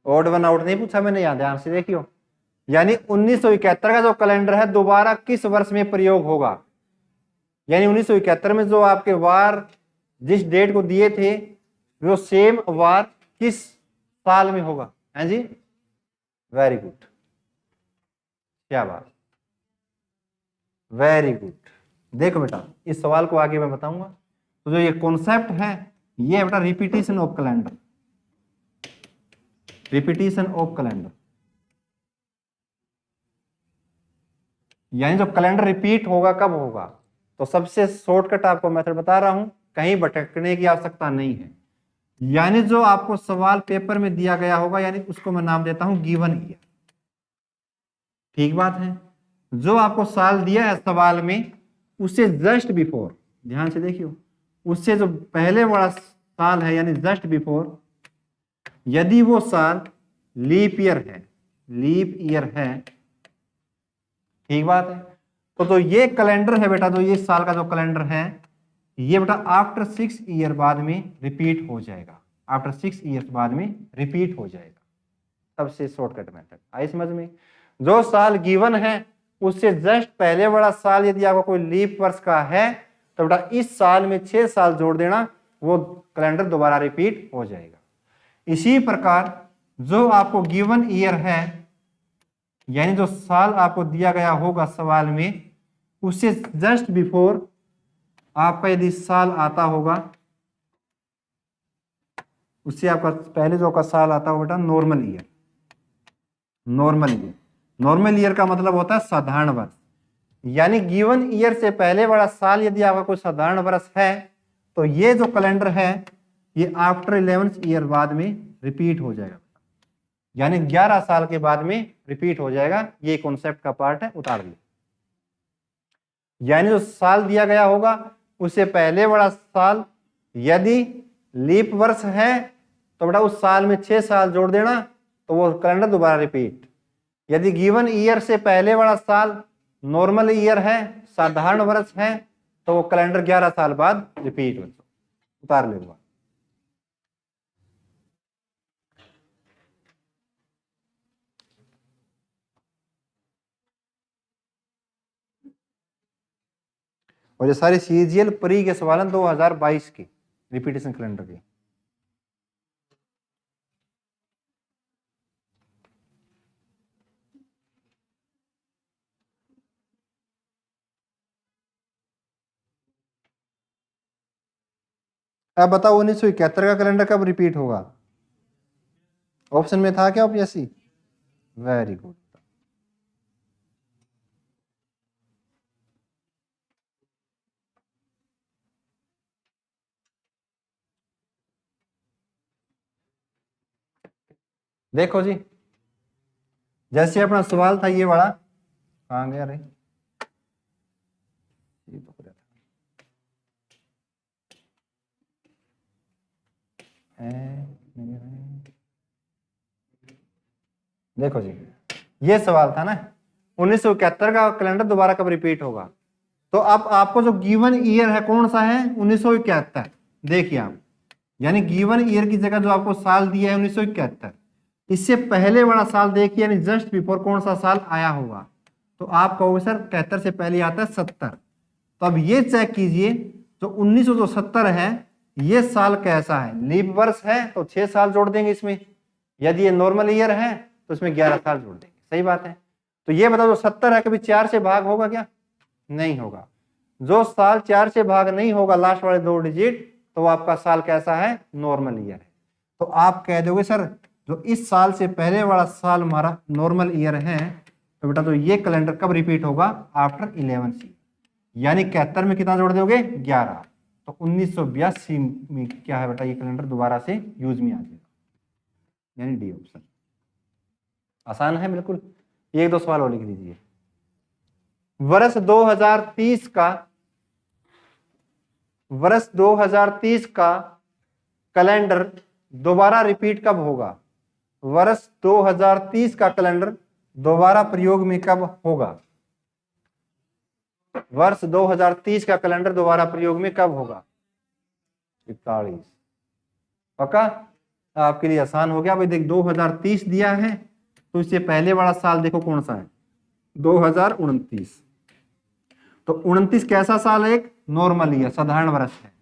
ऑड वन आउट नहीं पूछा मैंने, यहाँ ध्यान से देखियो। यानी 1971 का जो कैलेंडर है दोबारा किस वर्ष में प्रयोग होगा? यानी 1971 में जो आपके वार जिस डेट को दिए थे वो सेम वार किस साल में होगा? है जी, वेरी गुड, क्या बात, वेरी गुड। देखो बेटा, इस सवाल को आगे मैं बताऊंगा। तो जो ये कॉन्सेप्ट है, ये है बेटा repetition of calendar, repetition of calendar. यानी जो कैलेंडर रिपीट होगा कब होगा? तो सबसे शॉर्टकट आपको मेथड बता रहा हूं, कहीं भटकने की आवश्यकता नहीं है। यानी जो आपको सवाल पेपर में दिया गया होगा, यानी उसको मैं नाम देता हूं गिवन ईयर। ठीक बात है। जो आपको साल दिया है सवाल में, उससे जस्ट बिफोर, ध्यान से देखियो, उससे जो पहले वाला साल है यानी जस्ट बिफोर, यदि वो साल लीप ईयर है, लीप ईयर है, ठीक बात है, तो ये कैलेंडर है बेटा, जो ये साल का जो कैलेंडर है, ये बेटा आफ्टर 6 ईयर बाद में रिपीट हो जाएगा। आफ्टर 6 ईयर्स बाद में रिपीट हो जाएगा। सबसे शॉर्टकट मेथड आई समझ में? जो साल गिवन है उससे जस्ट पहले वाला साल यदि आपका कोई लीप वर्ष का है, तो बेटा इस साल में 6 साल जोड़ देना, वो कैलेंडर दोबारा रिपीट हो जाएगा। इसी प्रकार जो आपको गिवन ईयर है, यानी जो साल आपको दिया गया होगा सवाल में, उससे जस्ट बिफोर आपका यदि साल आता होगा, उससे आपका पहले जो का साल आता होगा बेटा normal year. Normal year, normal year का मतलब होता है साधारण वर्ष। यानी गिवन ईयर से पहले वाला साल यदि आपका कोई साधारण वर्ष है, तो ये जो कैलेंडर है ये आफ्टर 11th ईयर बाद में रिपीट हो जाएगा। यानी 11 साल के बाद में रिपीट हो जाएगा। ये कॉन्सेप्ट का पार्ट है, उतार लिया। यानी जो साल दिया गया होगा उससे पहले वाला साल यदि लीप वर्ष है, तो बेटा उस साल में 6 साल जोड़ देना, तो वो कैलेंडर दोबारा रिपीट। यदि गिवन ईयर से पहले वाला साल नॉर्मल ईयर है, साधारण वर्ष है, तो वो कैलेंडर 11 साल बाद रिपीट हो। उतार लेगा। और ये सारे सीजीएल प्री के सवाल हैं 2022 के रिपीटेशन कैलेंडर के। अब बताओ 1971 का कैलेंडर कब रिपीट होगा? ऑप्शन में था क्या ऑब्वियसली? Very good. देखो जी, जैसे अपना सवाल था ये वाला, कहाँ गया रे, ये तो था। देखो जी, ये सवाल था ना 1971 का कैलेंडर दोबारा कब रिपीट होगा। तो अब आपको जो गिवन ईयर है कौन सा है, 1971। देखिए आप, यानी गिवन ईयर की जगह जो आपको साल दिया है 1971, इससे पहले वाला साल देखिए, यानी जस्ट बिफोर कौन सा साल आया होगा। तो आप कहोगे सर 71 से पहले आता है 70। तो अब ये चेक कीजिए, जो 1970 है ये साल कैसा है, लीप वर्ष है तो 6 साल जोड़ देंगे इसमें, यदि ये नॉर्मल ईयर है तो इसमें 11 साल जोड़ देंगे। सही बात है। तो ये बताओ, जो 70 है कभी 4 से भाग होगा क्या, नहीं होगा। जो साल 4 से भाग नहीं होगा, लास्ट वाले 2 डिजिट, तो आपका साल कैसा है, नॉर्मल ईयर है। तो आप कह दोगे सर जो इस साल से पहले वाला साल हमारा नॉर्मल ईयर है, तो बेटा तो ये कैलेंडर कब रिपीट होगा, आफ्टर 11 सी, यानी 71 में कितना जोड़ दोगे, 11। तो 1982 में क्या है बेटा, ये कैलेंडर दोबारा से यूज में आ जाएगा, यानी डी ऑप्शन। आसान है बिल्कुल। एक दो सवाल और लिख लीजिए। वर्ष 2030 का कैलेंडर दोबारा रिपीट कब होगा, वर्ष 2030 का कैलेंडर दोबारा प्रयोग में कब होगा, वर्ष 2030 का कैलेंडर दोबारा प्रयोग में कब होगा, 41। पक्का, आपके लिए आसान हो गया भाई। देख 2030 दिया है, तो इससे पहले वाला साल देखो कौन सा है, 2029। तो 29 कैसा साल है, एक नॉर्मल ईयर, साधारण वर्ष है।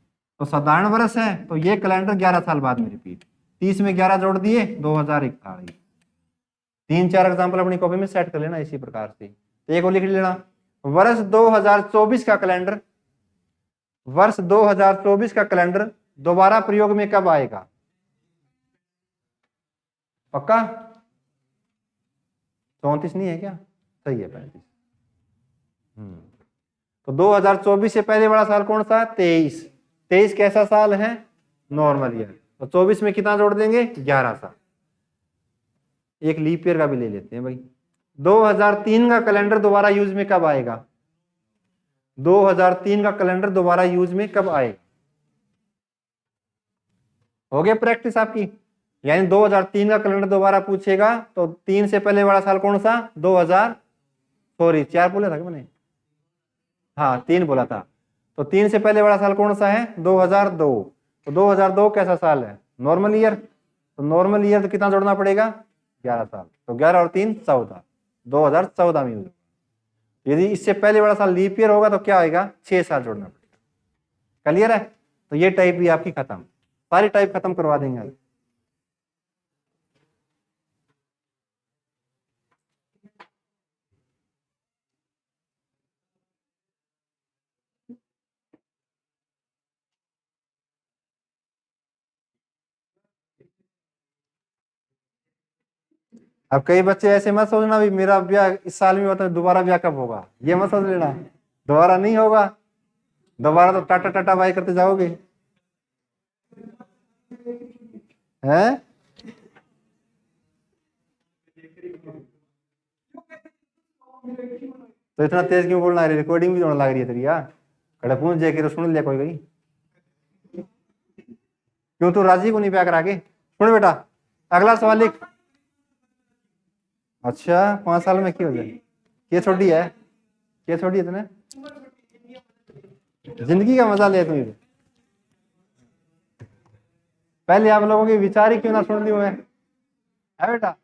तो साधारण वर्ष है तो ये कैलेंडर 11 साल बाद में रिपीट, 30 में 11 जोड़ दिए 2041। 3-4 एग्जाम्पल अपनी कॉपी में सेट कर लेना इसी प्रकार से। तो एक और लिख लेना, वर्ष 2024 का कैलेंडर, वर्ष 2024 का कैलेंडर दोबारा प्रयोग में कब आएगा, पक्का, 34 नहीं है क्या, सही है 35। तो 2024 से पहले वाला साल कौन सा है, 23। 23 कैसा साल है, नॉर्मल ईयर। तो 24 में कितना जोड़ देंगे, 11 साल। एक लीप ईयर का भी ले लेते हैं भाई। 2003 का कैलेंडर दोबारा यूज में कब आएगा, 2003 का कैलेंडर दोबारा यूज में कब आएगा, हो गया प्रैक्टिस आपकी। यानी 2003 का कैलेंडर दोबारा पूछेगा तो 3 से पहले वाला साल कौन सा, 4 बोला था क्या मैंने, हाँ 3 बोला था। तो 3 से पहले वाला साल कौन सा है, 2002। तो 2002 कैसा साल है, नॉर्मल ईयर। तो नॉर्मल ईयर तो कितना जोड़ना पड़ेगा, 11 साल। तो 11 और 3 14, 2014 में यूज। यदि इससे पहले वाला साल लीप ईयर होगा तो क्या आएगा, 6 साल जोड़ना पड़ेगा। क्लियर है। तो ये टाइप भी आपकी खत्म, सारी टाइप खत्म करवा देंगे आज। अब कई बच्चे ऐसे मत सोचना भी मेरा ब्याह इस साल में होता है, दोबारा ब्याह कब होगा, ये मत सोच लेना, दोबारा नहीं होगा। दोबारा तो टाटा टाटा बाय करते जाओगे, हैं। तो इतना तेज क्यों बोलना है, रिकॉर्डिंग भी होने लग रही है तेरी यार, कड़े पूछ जाए कि सुन लिया कोई गई, क्यों तू राजी को नहीं ब्याह करा के। सुन बेटा अगला सवाल लिख। अच्छा 5 साल में क्यों हो जाए, ये छोटी है, ये छोटी है तूने, जिंदगी का मजा ले तुम। पहले आप लोगों के विचार ही क्यों ना सुन ली मैं, है बेटा,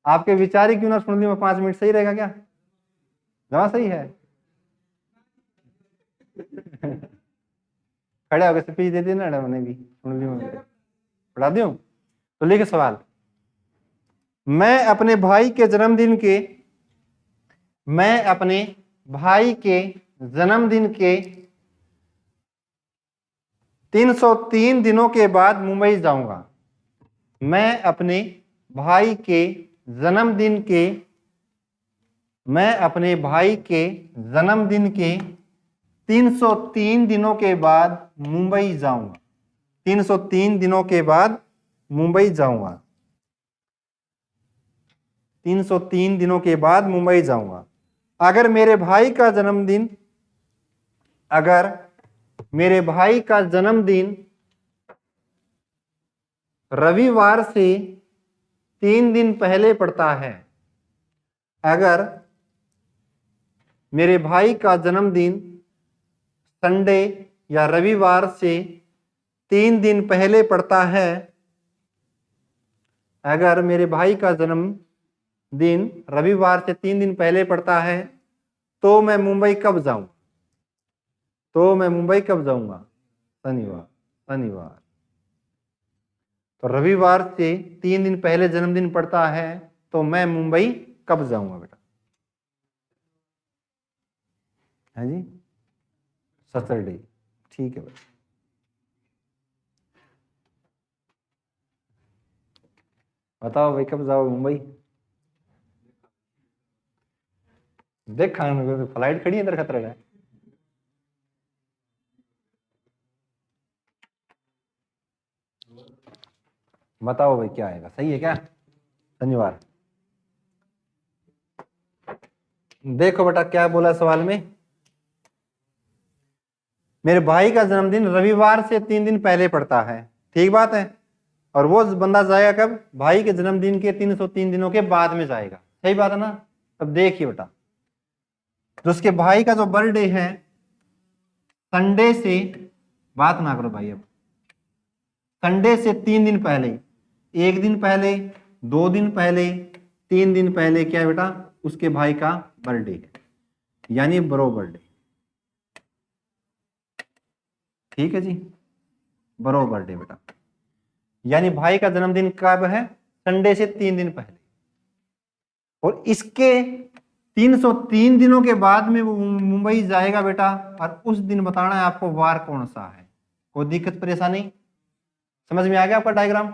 आपके विचार ही क्यों ना सुन ली मैं 5 मिनट, सही रहेगा क्या, जमा सही है। खड़े होकर स्पीच दे देना मैंने भी सुन ली, मैं पढ़ा दूं। तो लिखे सवाल, मैं अपने भाई के जन्मदिन के 303 दिनों के बाद मुंबई जाऊंगा। मैं अपने भाई के जन्मदिन के 303 दिनों के बाद मुंबई जाऊंगा। 303 दिनों के बाद मुंबई जाऊंगा। 303 दिनों के बाद मुंबई जाऊंगा। अगर मेरे भाई का जन्मदिन रविवार से 3 दिन पहले पड़ता है, अगर मेरे भाई का जन्मदिन संडे या रविवार से 3 दिन पहले पड़ता है, अगर मेरे भाई का जन्मदिन रविवार से 3 दिन पहले पड़ता है, तो मैं मुंबई कब जाऊंगा? शनिवार। तो रविवार से 3 दिन पहले जन्मदिन पड़ता है, तो मैं मुंबई कब जाऊंगा बेटा? है जी, सैटरडे। ठीक है बेटा। बताओ भाई कब जाओगे मुंबई? देख फ्लाइट खड़ी है इधर खतरा है। बताओ भाई क्या आएगा, सही है क्या? शनिवार। देखो बेटा क्या बोला सवाल में, मेरे भाई का जन्मदिन रविवार से 3 दिन पहले पड़ता है, ठीक बात है, और वो बंदा जाएगा कब? भाई के जन्मदिन के 303 दिनों के बाद में जाएगा, सही बात है ना? अब देखिए बेटा, तो उसके भाई का जो बर्थडे है संडे से, बात ना करो भाई, अब संडे से 3 दिन पहले, 1 दिन पहले, 2 दिन पहले, 3 दिन पहले क्या है बेटा? उसके भाई का बर्थडे है, यानी ब्रो बर्थडे। ठीक है जी, ब्रो बर्थडे बेटा, यानी भाई का जन्मदिन कब है? संडे से 3 दिन पहले, और इसके 303 दिनों के बाद में वो मुंबई जाएगा बेटा, और उस दिन बताना है आपको वार कौन सा है। कोई दिक्कत परेशानी समझ में आ गया आपका डायग्राम?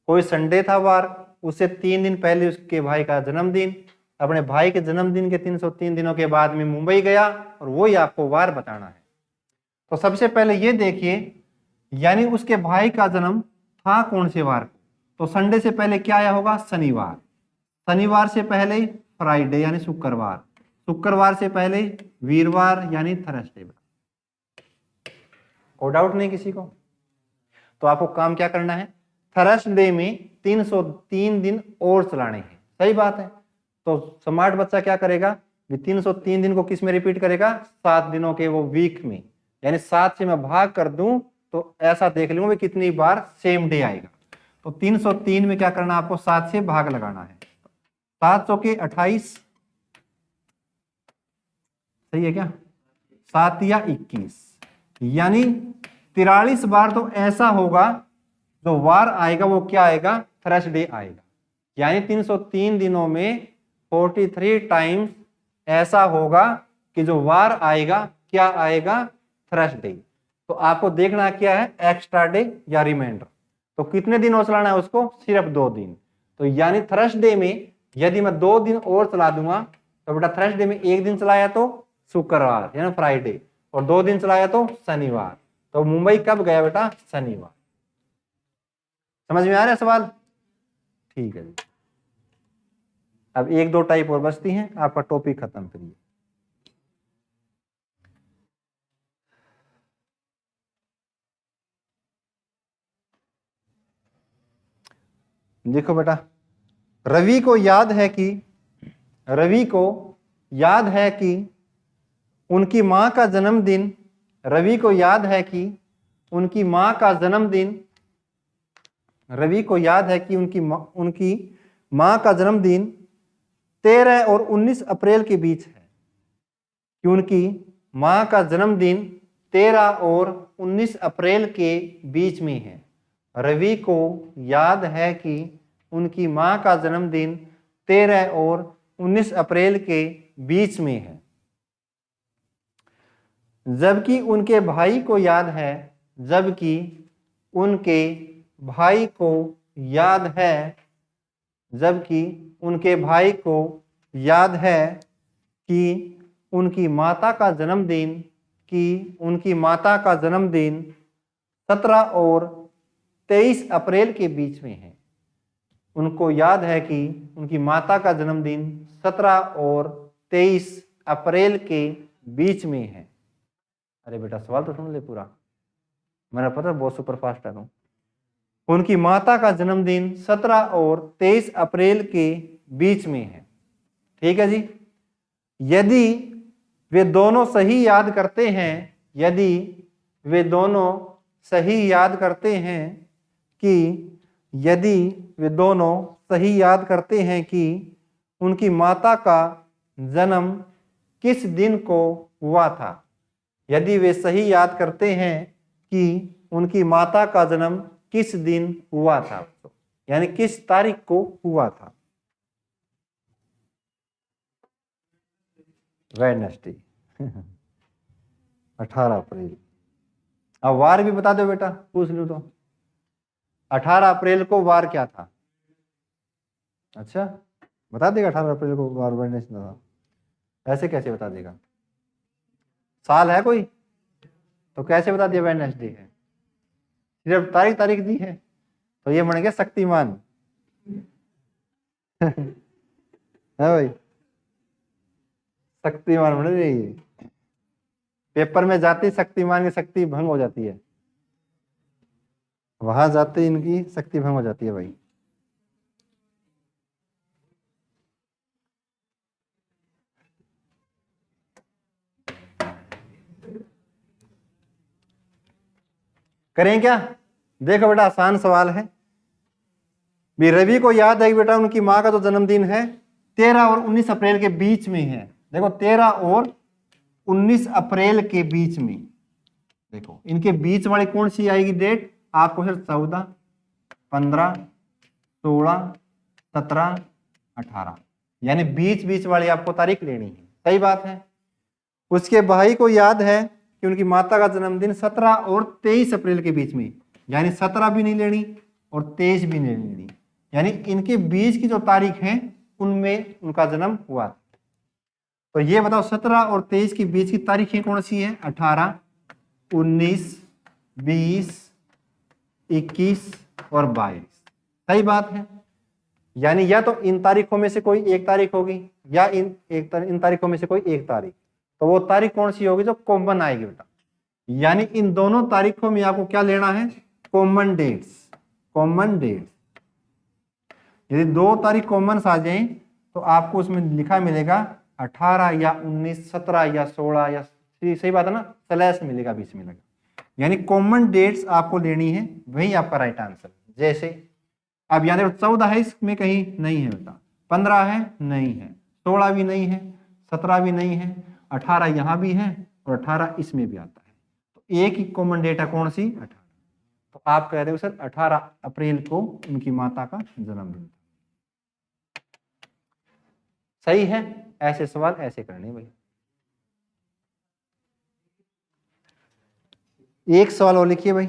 कोई संडे था वार, उससे 3 दिन पहले उसके भाई का जन्मदिन, अपने भाई के जन्मदिन के 303 दिनों के बाद में मुंबई गया, और वो ही आपको वार बताना है। तो सबसे पहले ये देखिए, यानी उसके भाई का जन्म था कौन से वार को? तो संडे से पहले क्या आया होगा? शनिवार। शनिवार से पहले फ्राइडे यानी शुक्रवार। शुक्रवार से पहले वीरवार यानी थर्सडे। कोई डाउट नहीं किसी को? तो आपको काम क्या करना है? थर्सडे में 303 दिन और चलाने हैं, सही बात है। तो स्मार्ट बच्चा क्या करेगा? 303 दिन को किस में रिपीट करेगा? 7 दिनों के वो वीक में, यानी 7 से मैं भाग कर दूं तो ऐसा देख लूंगा कितनी बार सेम डे आएगा। तो 303 में क्या करना, आपको 7 से भाग लगाना है। 7 चौके 28, सही है क्या? 7 या 21, यानी 43 बार तो ऐसा होगा जो वार आएगा वो क्या आएगा? थर्सडे आएगा। यानी 303 दिनों में 43 टाइम्स ऐसा होगा कि जो वार आएगा क्या आएगा? थर्सडे। तो आपको देखना क्या है? एक्स्ट्रा डे या रिमाइंडर। तो कितने दिन और चलाना है उसको? सिर्फ 2 दिन। तो यानी थर्सडे में यदि मैं 2 दिन और चला दूंगा, तो बेटा थर्सडे में 1 दिन चलाया तो शुक्रवार यानी फ्राइडे, और 2 दिन चलाया तो शनिवार। तो मुंबई कब गया बेटा? शनिवार। समझ में आ रहा है सवाल? ठीक है जी। अब 1-2 टाइप और बचती हैं, आपका टॉपिक खत्म करिए। देखो बेटा, रवि को याद है कि उनकी मां का जन्मदिन, रवि को याद है कि उनकी मां का जन्मदिन, रवि को याद है कि उनकी मां का जन्मदिन 13 और 19 अप्रैल के बीच है, कि उनकी मां का जन्मदिन 13 और 19 अप्रैल के बीच में है। रवि को याद है कि उनकी मां का जन्मदिन 13 और 19 अप्रैल के बीच में है, जबकि उनके भाई को याद है, जबकि उनके भाई को याद है, जबकि उनके भाई को याद है कि उनकी माता का जन्मदिन 17 और 23 अप्रैल के बीच में है। उनको याद है कि उनकी माता का जन्मदिन 17 और 23 अप्रैल के बीच में है। अरे बेटा सवाल तो सुन ले पूरा, मेरा पता है बहुत सुपर फास्ट है तुम। उनकी माता का जन्मदिन 17 और 23 अप्रैल के बीच में है। ठीक है जी। यदि वे दोनों सही याद करते हैं, यदि वे दोनों सही याद करते हैं कि यदि वे दोनों सही याद करते हैं कि उनकी माता का जन्म किस दिन को हुआ था, यदि वे सही याद करते हैं कि उनकी माता का जन्म किस दिन हुआ था, यानी किस तारीख को हुआ था। वेडनेसडे 18 अप्रैल। अब वार भी बता दो बेटा, पूछ लूं तो 18 अप्रैल को वार क्या था? अच्छा बता देगा 18 अप्रैल को वार वेडनेसडे था? ऐसे कैसे बता देगा? साल है कोई तो कैसे बता दिया वेडनेसडे है? सिर्फ तारीख तारीख दी है तो ये बन गया शक्तिमान। है भाई, शक्तिमान बन रही है। पेपर में जाती शक्तिमान की शक्ति भंग हो जाती है, वहां जाते इनकी शक्ति भंग हो जाती है भाई। करें क्या? देखो बेटा आसान सवाल है। भी रवि को याद है कि बेटा उनकी माँ का तो जन्मदिन है 13 और 19 अप्रैल के बीच में है। देखो 13 और 19 अप्रैल के बीच में, देखो इनके बीच वाली कौन सी आएगी डेट? आपको सिर्फ 14, 15, 16, 17, 18, यानी बीच बीच वाली आपको तारीख लेनी है। सही बात है। उसके भाई को याद है कि उनकी माता का जन्मदिन 17 और 23 अप्रैल के बीच में, यानी 17 भी नहीं लेनी और 23 भी नहीं लेनी, यानी इनके बीच की जो तारीख है उनमें उनका जन्म हुआ। तो ये बताओ 17 और 23 के बीच की तारीखें कौन सी है? 18, 19, 20, 21 और 22। सही बात है। यानी या तो इन तारीखों में से कोई एक तारीख होगी या इन तारीखों में से कोई एक तारीख। तो वो तारीख कौन सी होगी? जो कॉमन आएगी बेटा। यानी इन दोनों तारीखों में आपको क्या लेना है? Common dates. कॉमन डेट्स, यदि दो तारीख कॉमन आ जाए तो आपको उसमें लिखा मिलेगा 18 या 19, 17 या 16 या सही बात है ना, स्लैश मिलेगा बीच में लगा। यानी कॉमन डेट्स आपको लेनी है, वही आपका राइट आंसर। जैसे अब यहाँ देखो 14 है, इसमें कहीं नहीं है बेटा, 15 है नहीं है, 16 भी नहीं है, 17 भी नहीं है, 18 यहाँ भी है और 18 इसमें भी आता है। तो एक ही कॉमन डेटा कौन सी? 18। तो आप कह रहे हो सर 18 अप्रैल को उनकी माता का जन्मदिन। सही है। ऐसे सवाल ऐसे करने भाई। एक सवाल और लिखिए भाई।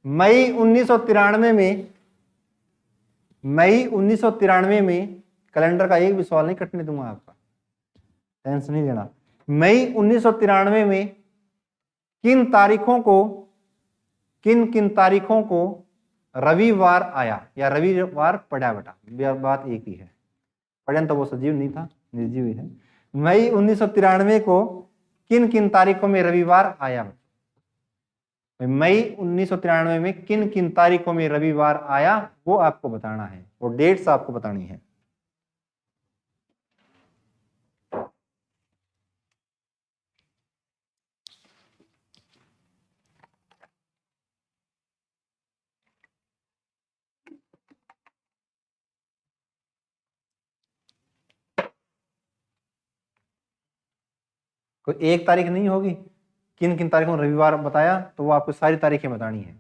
मई 1993 में, मई 1993 में, कैलेंडर का एक भी सवाल नहीं कटने दूंगा आपका, टेंशन नहीं लेना। मई 1993 में किन तारीखों को, किन किन तारीखों को रविवार आया या रविवार पड़ा बेटा? बात एक ही है, पढ़न तो वो सजीव नहीं था, निर्जीव ही है। मई 1993 को किन किन तारीखों में रविवार आया? मई 1993 में किन किन तारीखों में रविवार आया वो आपको बताना है, वो डेट्स आपको बतानी है। कोई एक तारीख नहीं होगी, किन किन तारीखों में रविवार बताया तो वो आपको सारी तारीखें बतानी है।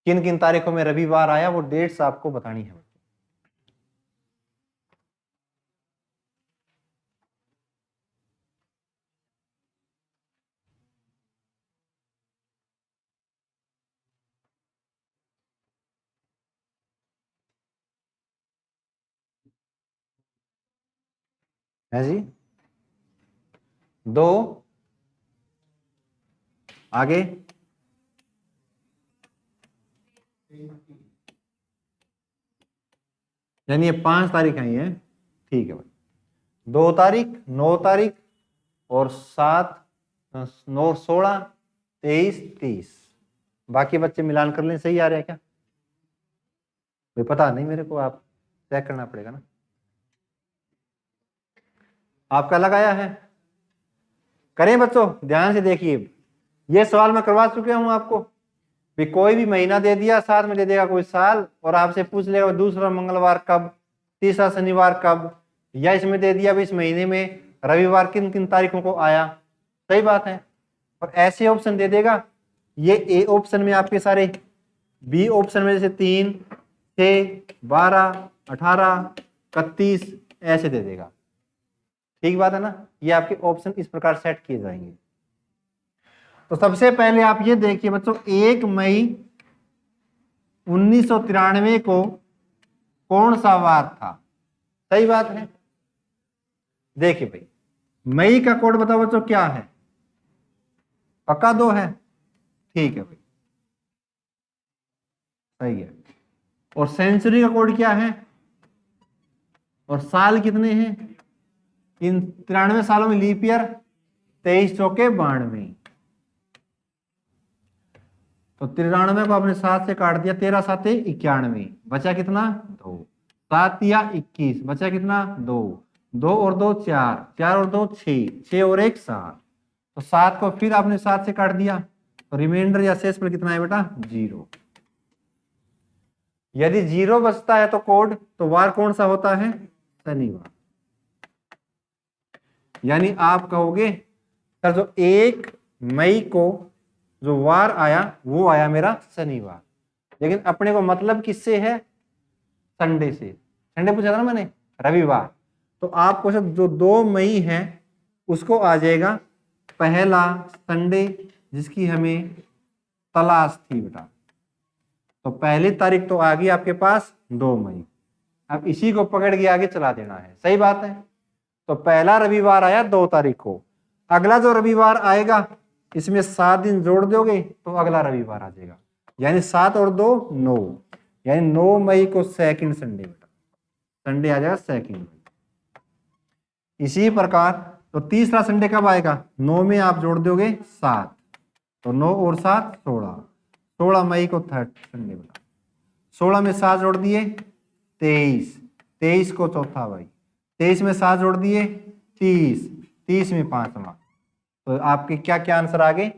किन किन तारीखों में रविवार आया वो डेट्स आपको बतानी है। है जी, 2 आगे, यानी ये 5 तारीख आई है, ठीक है भाई। 2 तारीख, 9 तारीख और 7, 9, 16, 23, 30। बाकी बच्चे मिलान कर लें, सही आ रहा है क्या? भाई पता नहीं मेरे को, आप चेक करना पड़ेगा ना। आपका लगाया है? करें बच्चों, ध्यान से देखिए, ये सवाल मैं करवा चुके हूं आपको भी। कोई भी महीना दे दिया, साथ में दे देगा कोई साल, और आपसे पूछ लेगा दूसरा मंगलवार कब, तीसरा शनिवार कब, या इसमें दे दिया भी इस महीने में रविवार किन किन तारीखों को आया। सही बात है। और ऐसे ऑप्शन दे देगा, ये ए ऑप्शन में आपके सारे, बी ऑप्शन में जैसे 3, 6, 12, 18, 31 ऐसे दे देगा। ठीक बात है ना? ये आपके ऑप्शन इस प्रकार सेट किए जाएंगे। तो सबसे पहले आप ये देखिए बच्चों, 1 मई 1993 को कौन सा वार था? सही बात है। देखिए भाई, मई का कोड बताओ बच्चों क्या है? पक्का 2 है? ठीक है भाई, सही है। और सेंचुरी का कोड क्या है? और साल कितने हैं इन 93 सालों में? लीप ईयर 23 चौके 92। तो 93 को आपने 7 से काट दिया, 13 7 91, बचा कितना? 2। 7 या 21, बचा कितना? 2। 2 और 2 4, 4 और 2 6, 6 और 1 7। तो 7 को फिर आपने 7 से काट दिया, तो रिमाइंडर या शेष पर कितना है बेटा? 0। यदि 0 बचता है तो कोड, तो वार कौन सा होता है? शनिवार। यानी आप कहोगे सर जो 1 मई को जो वार आया वो आया मेरा शनिवार, लेकिन अपने को मतलब किससे है? संडे से। संडे पूछा था ना मैंने, रविवार। तो आपको जो 2 मई है उसको आ जाएगा पहला संडे, जिसकी हमें तलाश थी बेटा। तो पहली तारीख तो आ गई आपके पास 2 मई। अब इसी को पकड़ के आगे चला देना है। सही बात है। तो पहला रविवार आया 2 तारीख को, अगला जो रविवार आएगा इसमें 7 दिन जोड़ दोगे तो अगला रविवार आ जाएगा, यानी 7 और 2 9, यानी 9 मई को सेकंड संडे बेटा, संडे आ जाएगा सेकंड। इसी प्रकार तो तीसरा संडे कब आएगा? 9 में आप जोड़ दोगे 7, तो 9 और 7 16, 16 मई को थर्ड संडे बेटा। 16 में 7 जोड़ दिए 23, 23 को चौथा भाई, 23 में 7 जोड़ दिए 30, 30 में 5वां। तो आपके क्या क्या आंसर आ गए?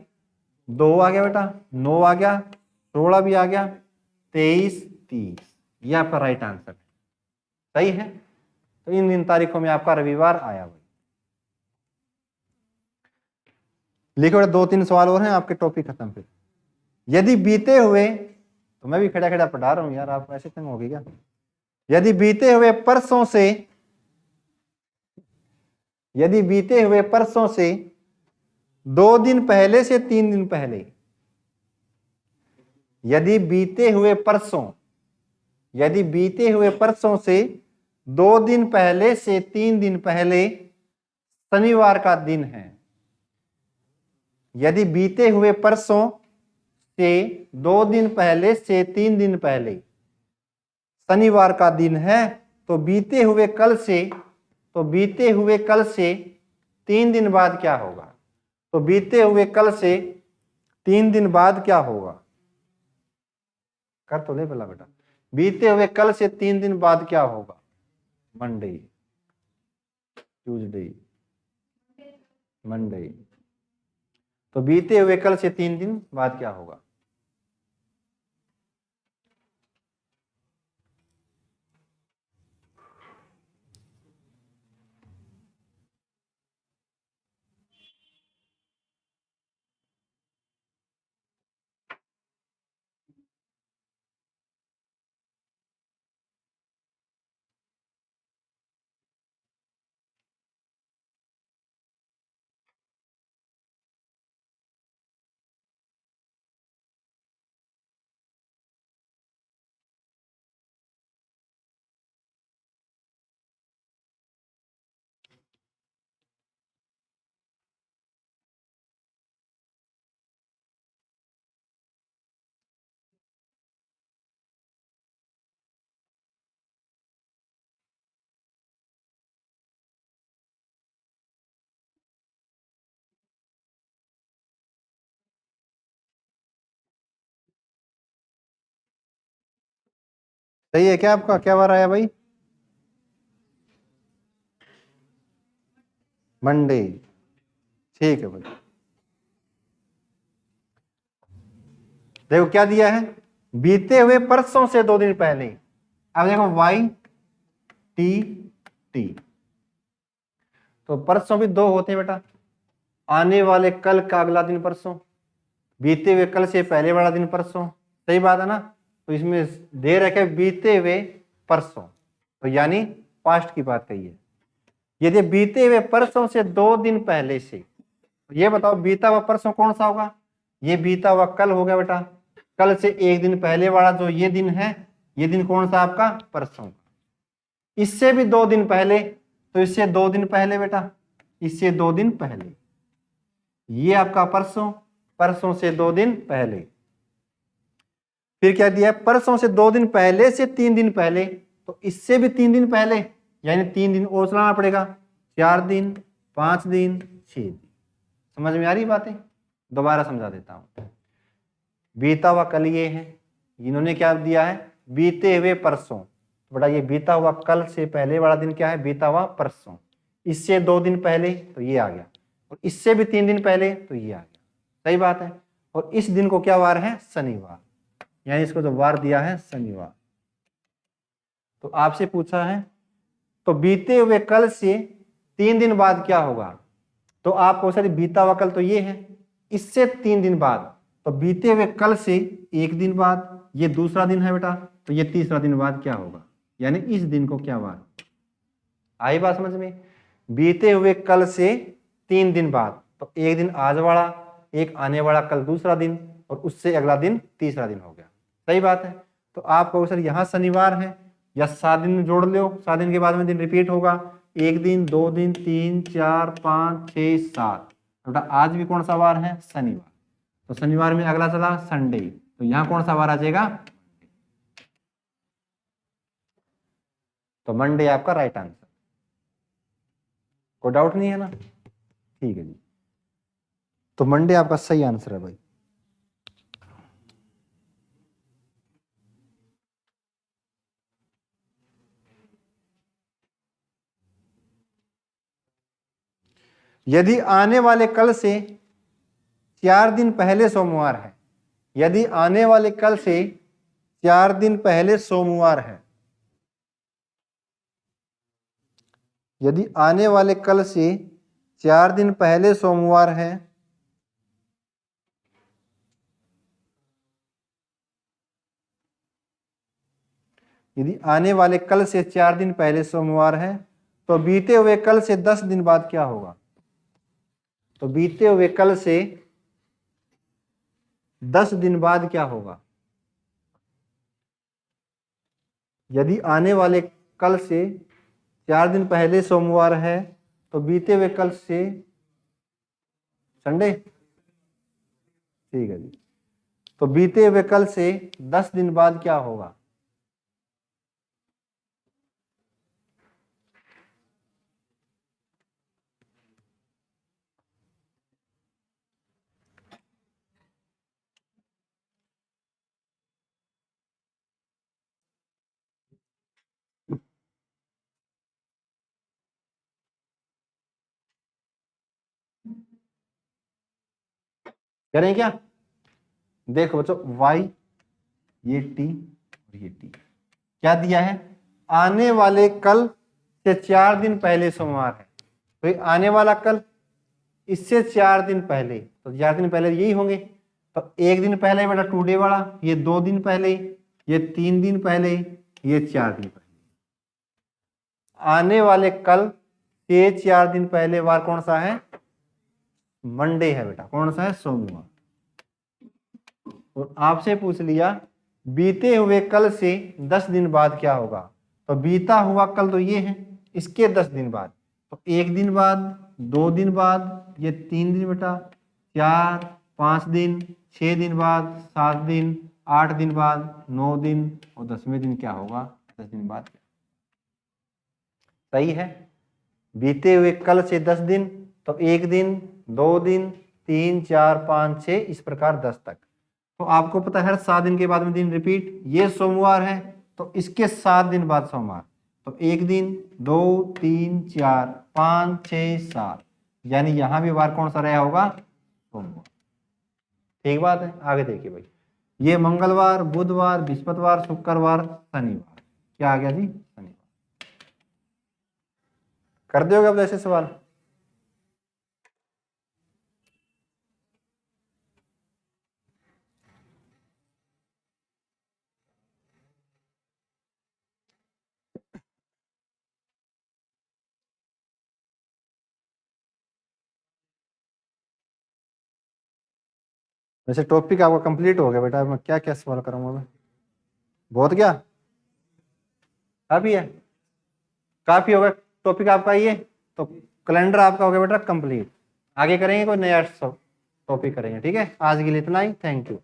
2 आ गया बेटा, 9 आ गया, 16 भी आ गया, 23, 30। ये आपका राइट आंसर है। सही है। तो इन तारीखों में आपका रविवार आया भाई। लिखो बेटा, 2-3 सवाल और हैं, आपके टॉपिक खत्म। फिर यदि बीते हुए, तो मैं भी खड़ा खड़ा पढ़ा रहा हूं यार, आप ऐसे तंग हो गए क्या? यदि बीते हुए परसों से, यदि बीते हुए परसों से 2 दिन पहले से 3 दिन पहले, यदि बीते हुए परसों, यदि बीते हुए परसों से 2 दिन पहले से 3 दिन पहले शनिवार का दिन है, यदि बीते हुए परसों से 2 दिन पहले से 3 दिन पहले शनिवार का दिन है, तो बीते हुए कल से, तो बीते हुए कल से 3 दिन बाद क्या होगा? तो बीते हुए कल से 3 दिन बाद क्या होगा? कर तो ले पहला बेटा। बीते हुए कल से 3 दिन बाद क्या होगा? Monday, Tuesday, Monday. तो बीते हुए कल से 3 दिन बाद क्या होगा? सही है क्या आपका? क्या बार आया भाई? मंडे। ठीक है भाई। देखो क्या दिया है, बीते हुए परसों से 2 दिन पहले। अब देखो वाई टी टी, तो परसों भी 2 होते हैं बेटा, आने वाले कल का अगला दिन परसों, बीते हुए कल से पहले वाला दिन परसों। सही बात है ना? तो इसमें दे रखे बीते हुए परसों, तो यानी पास्ट की बात कही है। यदि बीते हुए परसों से 2 दिन पहले से, तो ये बताओ बीता हुआ परसों कौन सा होगा? ये बीता हुआ कल हो गया बेटा। कल से 1 दिन पहले वाला जो ये दिन है, ये दिन कौन सा आपका? परसों। इससे भी 2 दिन पहले, तो इससे 2 दिन पहले बेटा, इससे 2 दिन पहले, ये आपका परसों, परसों से 2 दिन पहले। फिर क्या दिया है? परसों से 2 दिन पहले से 3 दिन पहले, तो इससे भी 3 दिन पहले, यानी 3 दिन और चलाना पड़ेगा, 4 दिन, 5 दिन, 6 दिन। समझ में आ रही बातें? दोबारा समझा देता हूं। बीता हुआ कल ये है, इन्होंने क्या दिया है? बीते हुए परसों। बेटा ये बीता हुआ कल से पहले वाला दिन क्या है? बीता हुआ परसों। इससे 2 दिन पहले, तो ये आ गया, और इससे भी 3 दिन पहले, तो ये आ गया। सही बात है। और इस दिन को क्या वार है? शनिवार, यानी इसको जो वार दिया है शनिवार। तो आपसे पूछा है तो बीते हुए कल से 3 दिन बाद क्या होगा? तो आपको सर बीता हुआ कल तो ये है, इससे 3 दिन बाद, तो बीते हुए कल से 1 दिन बाद, ये दूसरा दिन है बेटा, तो ये तीसरा दिन बाद क्या होगा? यानी इस दिन को क्या वार? आई बात समझ में? बीते हुए कल से 3 दिन बाद, तो 1 दिन आज वाला, एक आने वाला कल दूसरा दिन, और उससे अगला दिन तीसरा दिन हो गया। सही बात है। तो आपको सर यहाँ शनिवार है, या 7 दिन जोड़ लो, 7 दिन के बाद में दिन रिपीट होगा, 1 दिन, 2 दिन, 3, 4, 5, 6, 7। बेटा आज भी कौन सा वार है? शनिवार। तो शनिवार में अगला चला संडे, तो यहाँ कौन सा वार आ जाएगा? तो मंडे आपका राइट आंसर। कोई डाउट नहीं है ना? ठीक है जी, तो मंडे आपका सही आंसर है भाई। यदि आने वाले कल से 4 दिन पहले सोमवार है, यदि आने वाले कल से 4 दिन पहले सोमवार है, यदि आने वाले कल से 4 दिन पहले सोमवार है, यदि आने वाले कल से 4 दिन पहले सोमवार है, तो बीते हुए कल से 10 दिन बाद क्या होगा? तो बीते हुए कल से 10 दिन बाद क्या होगा? यदि आने वाले कल से 4 दिन पहले सोमवार है, तो बीते हुए कल से संडे। ठीक है जी, तो बीते हुए कल से 10 दिन बाद क्या होगा? करें क्या? देखो बच्चों, y, ये t और ये t, क्या दिया है? आने वाले कल से 4 दिन पहले सोमवार है, तो ये आने वाला कल, इससे 4 दिन पहले, तो 4 दिन पहले यही होंगे। तो 1 दिन पहले बेटा टुडे वाला, ये 2 दिन पहले, ये 3 दिन पहले, ये 4 दिन पहले। आने वाले कल से 4 दिन पहले वार कौन सा है? मंडे है बेटा। कौन सा है? सोमवार। और आपसे पूछ लिया बीते हुए कल से 10 दिन बाद क्या होगा? तो बीता हुआ कल तो ये है, इसके 10 दिन बाद, तो 1 दिन बाद, 2 दिन बाद, ये 3 दिन बेटा, 4, 5 दिन, 6 दिन बाद, 7 दिन, 8 दिन बाद, 9 दिन, और 10वें दिन क्या होगा? 10 दिन बाद। सही है। बीते हुए कल से 10 दिन, तो 1 दिन, 2 दिन, 3, 4, 5, 6, इस प्रकार 10 तक। तो आपको पता है हर 7 दिन के बाद में दिन रिपीट। ये सोमवार है, तो इसके 7 दिन बाद सोमवार, तो 1 दिन 2 3 4 5 6 7, यानी यहां भी वार कौन सा रहा होगा? सोमवार। ठीक बात है। आगे देखिए भाई, ये मंगलवार, बुधवार, बृहस्पतिवार, शुक्रवार, शनिवार, क्या आ गया जी? शनिवार। कर दोगे अब ऐसे सवाल? वैसे टॉपिक आपका कंप्लीट हो गया बेटा, मैं क्या क्या सवाल करूंगा मैं? बहुत क्या अभी है, काफी होगा टॉपिक आपका ये। तो कैलेंडर आपका हो गया बेटा कंप्लीट। आगे करेंगे कोई नया टॉपिक करेंगे। ठीक है, आज के लिए इतना ही। Thank you.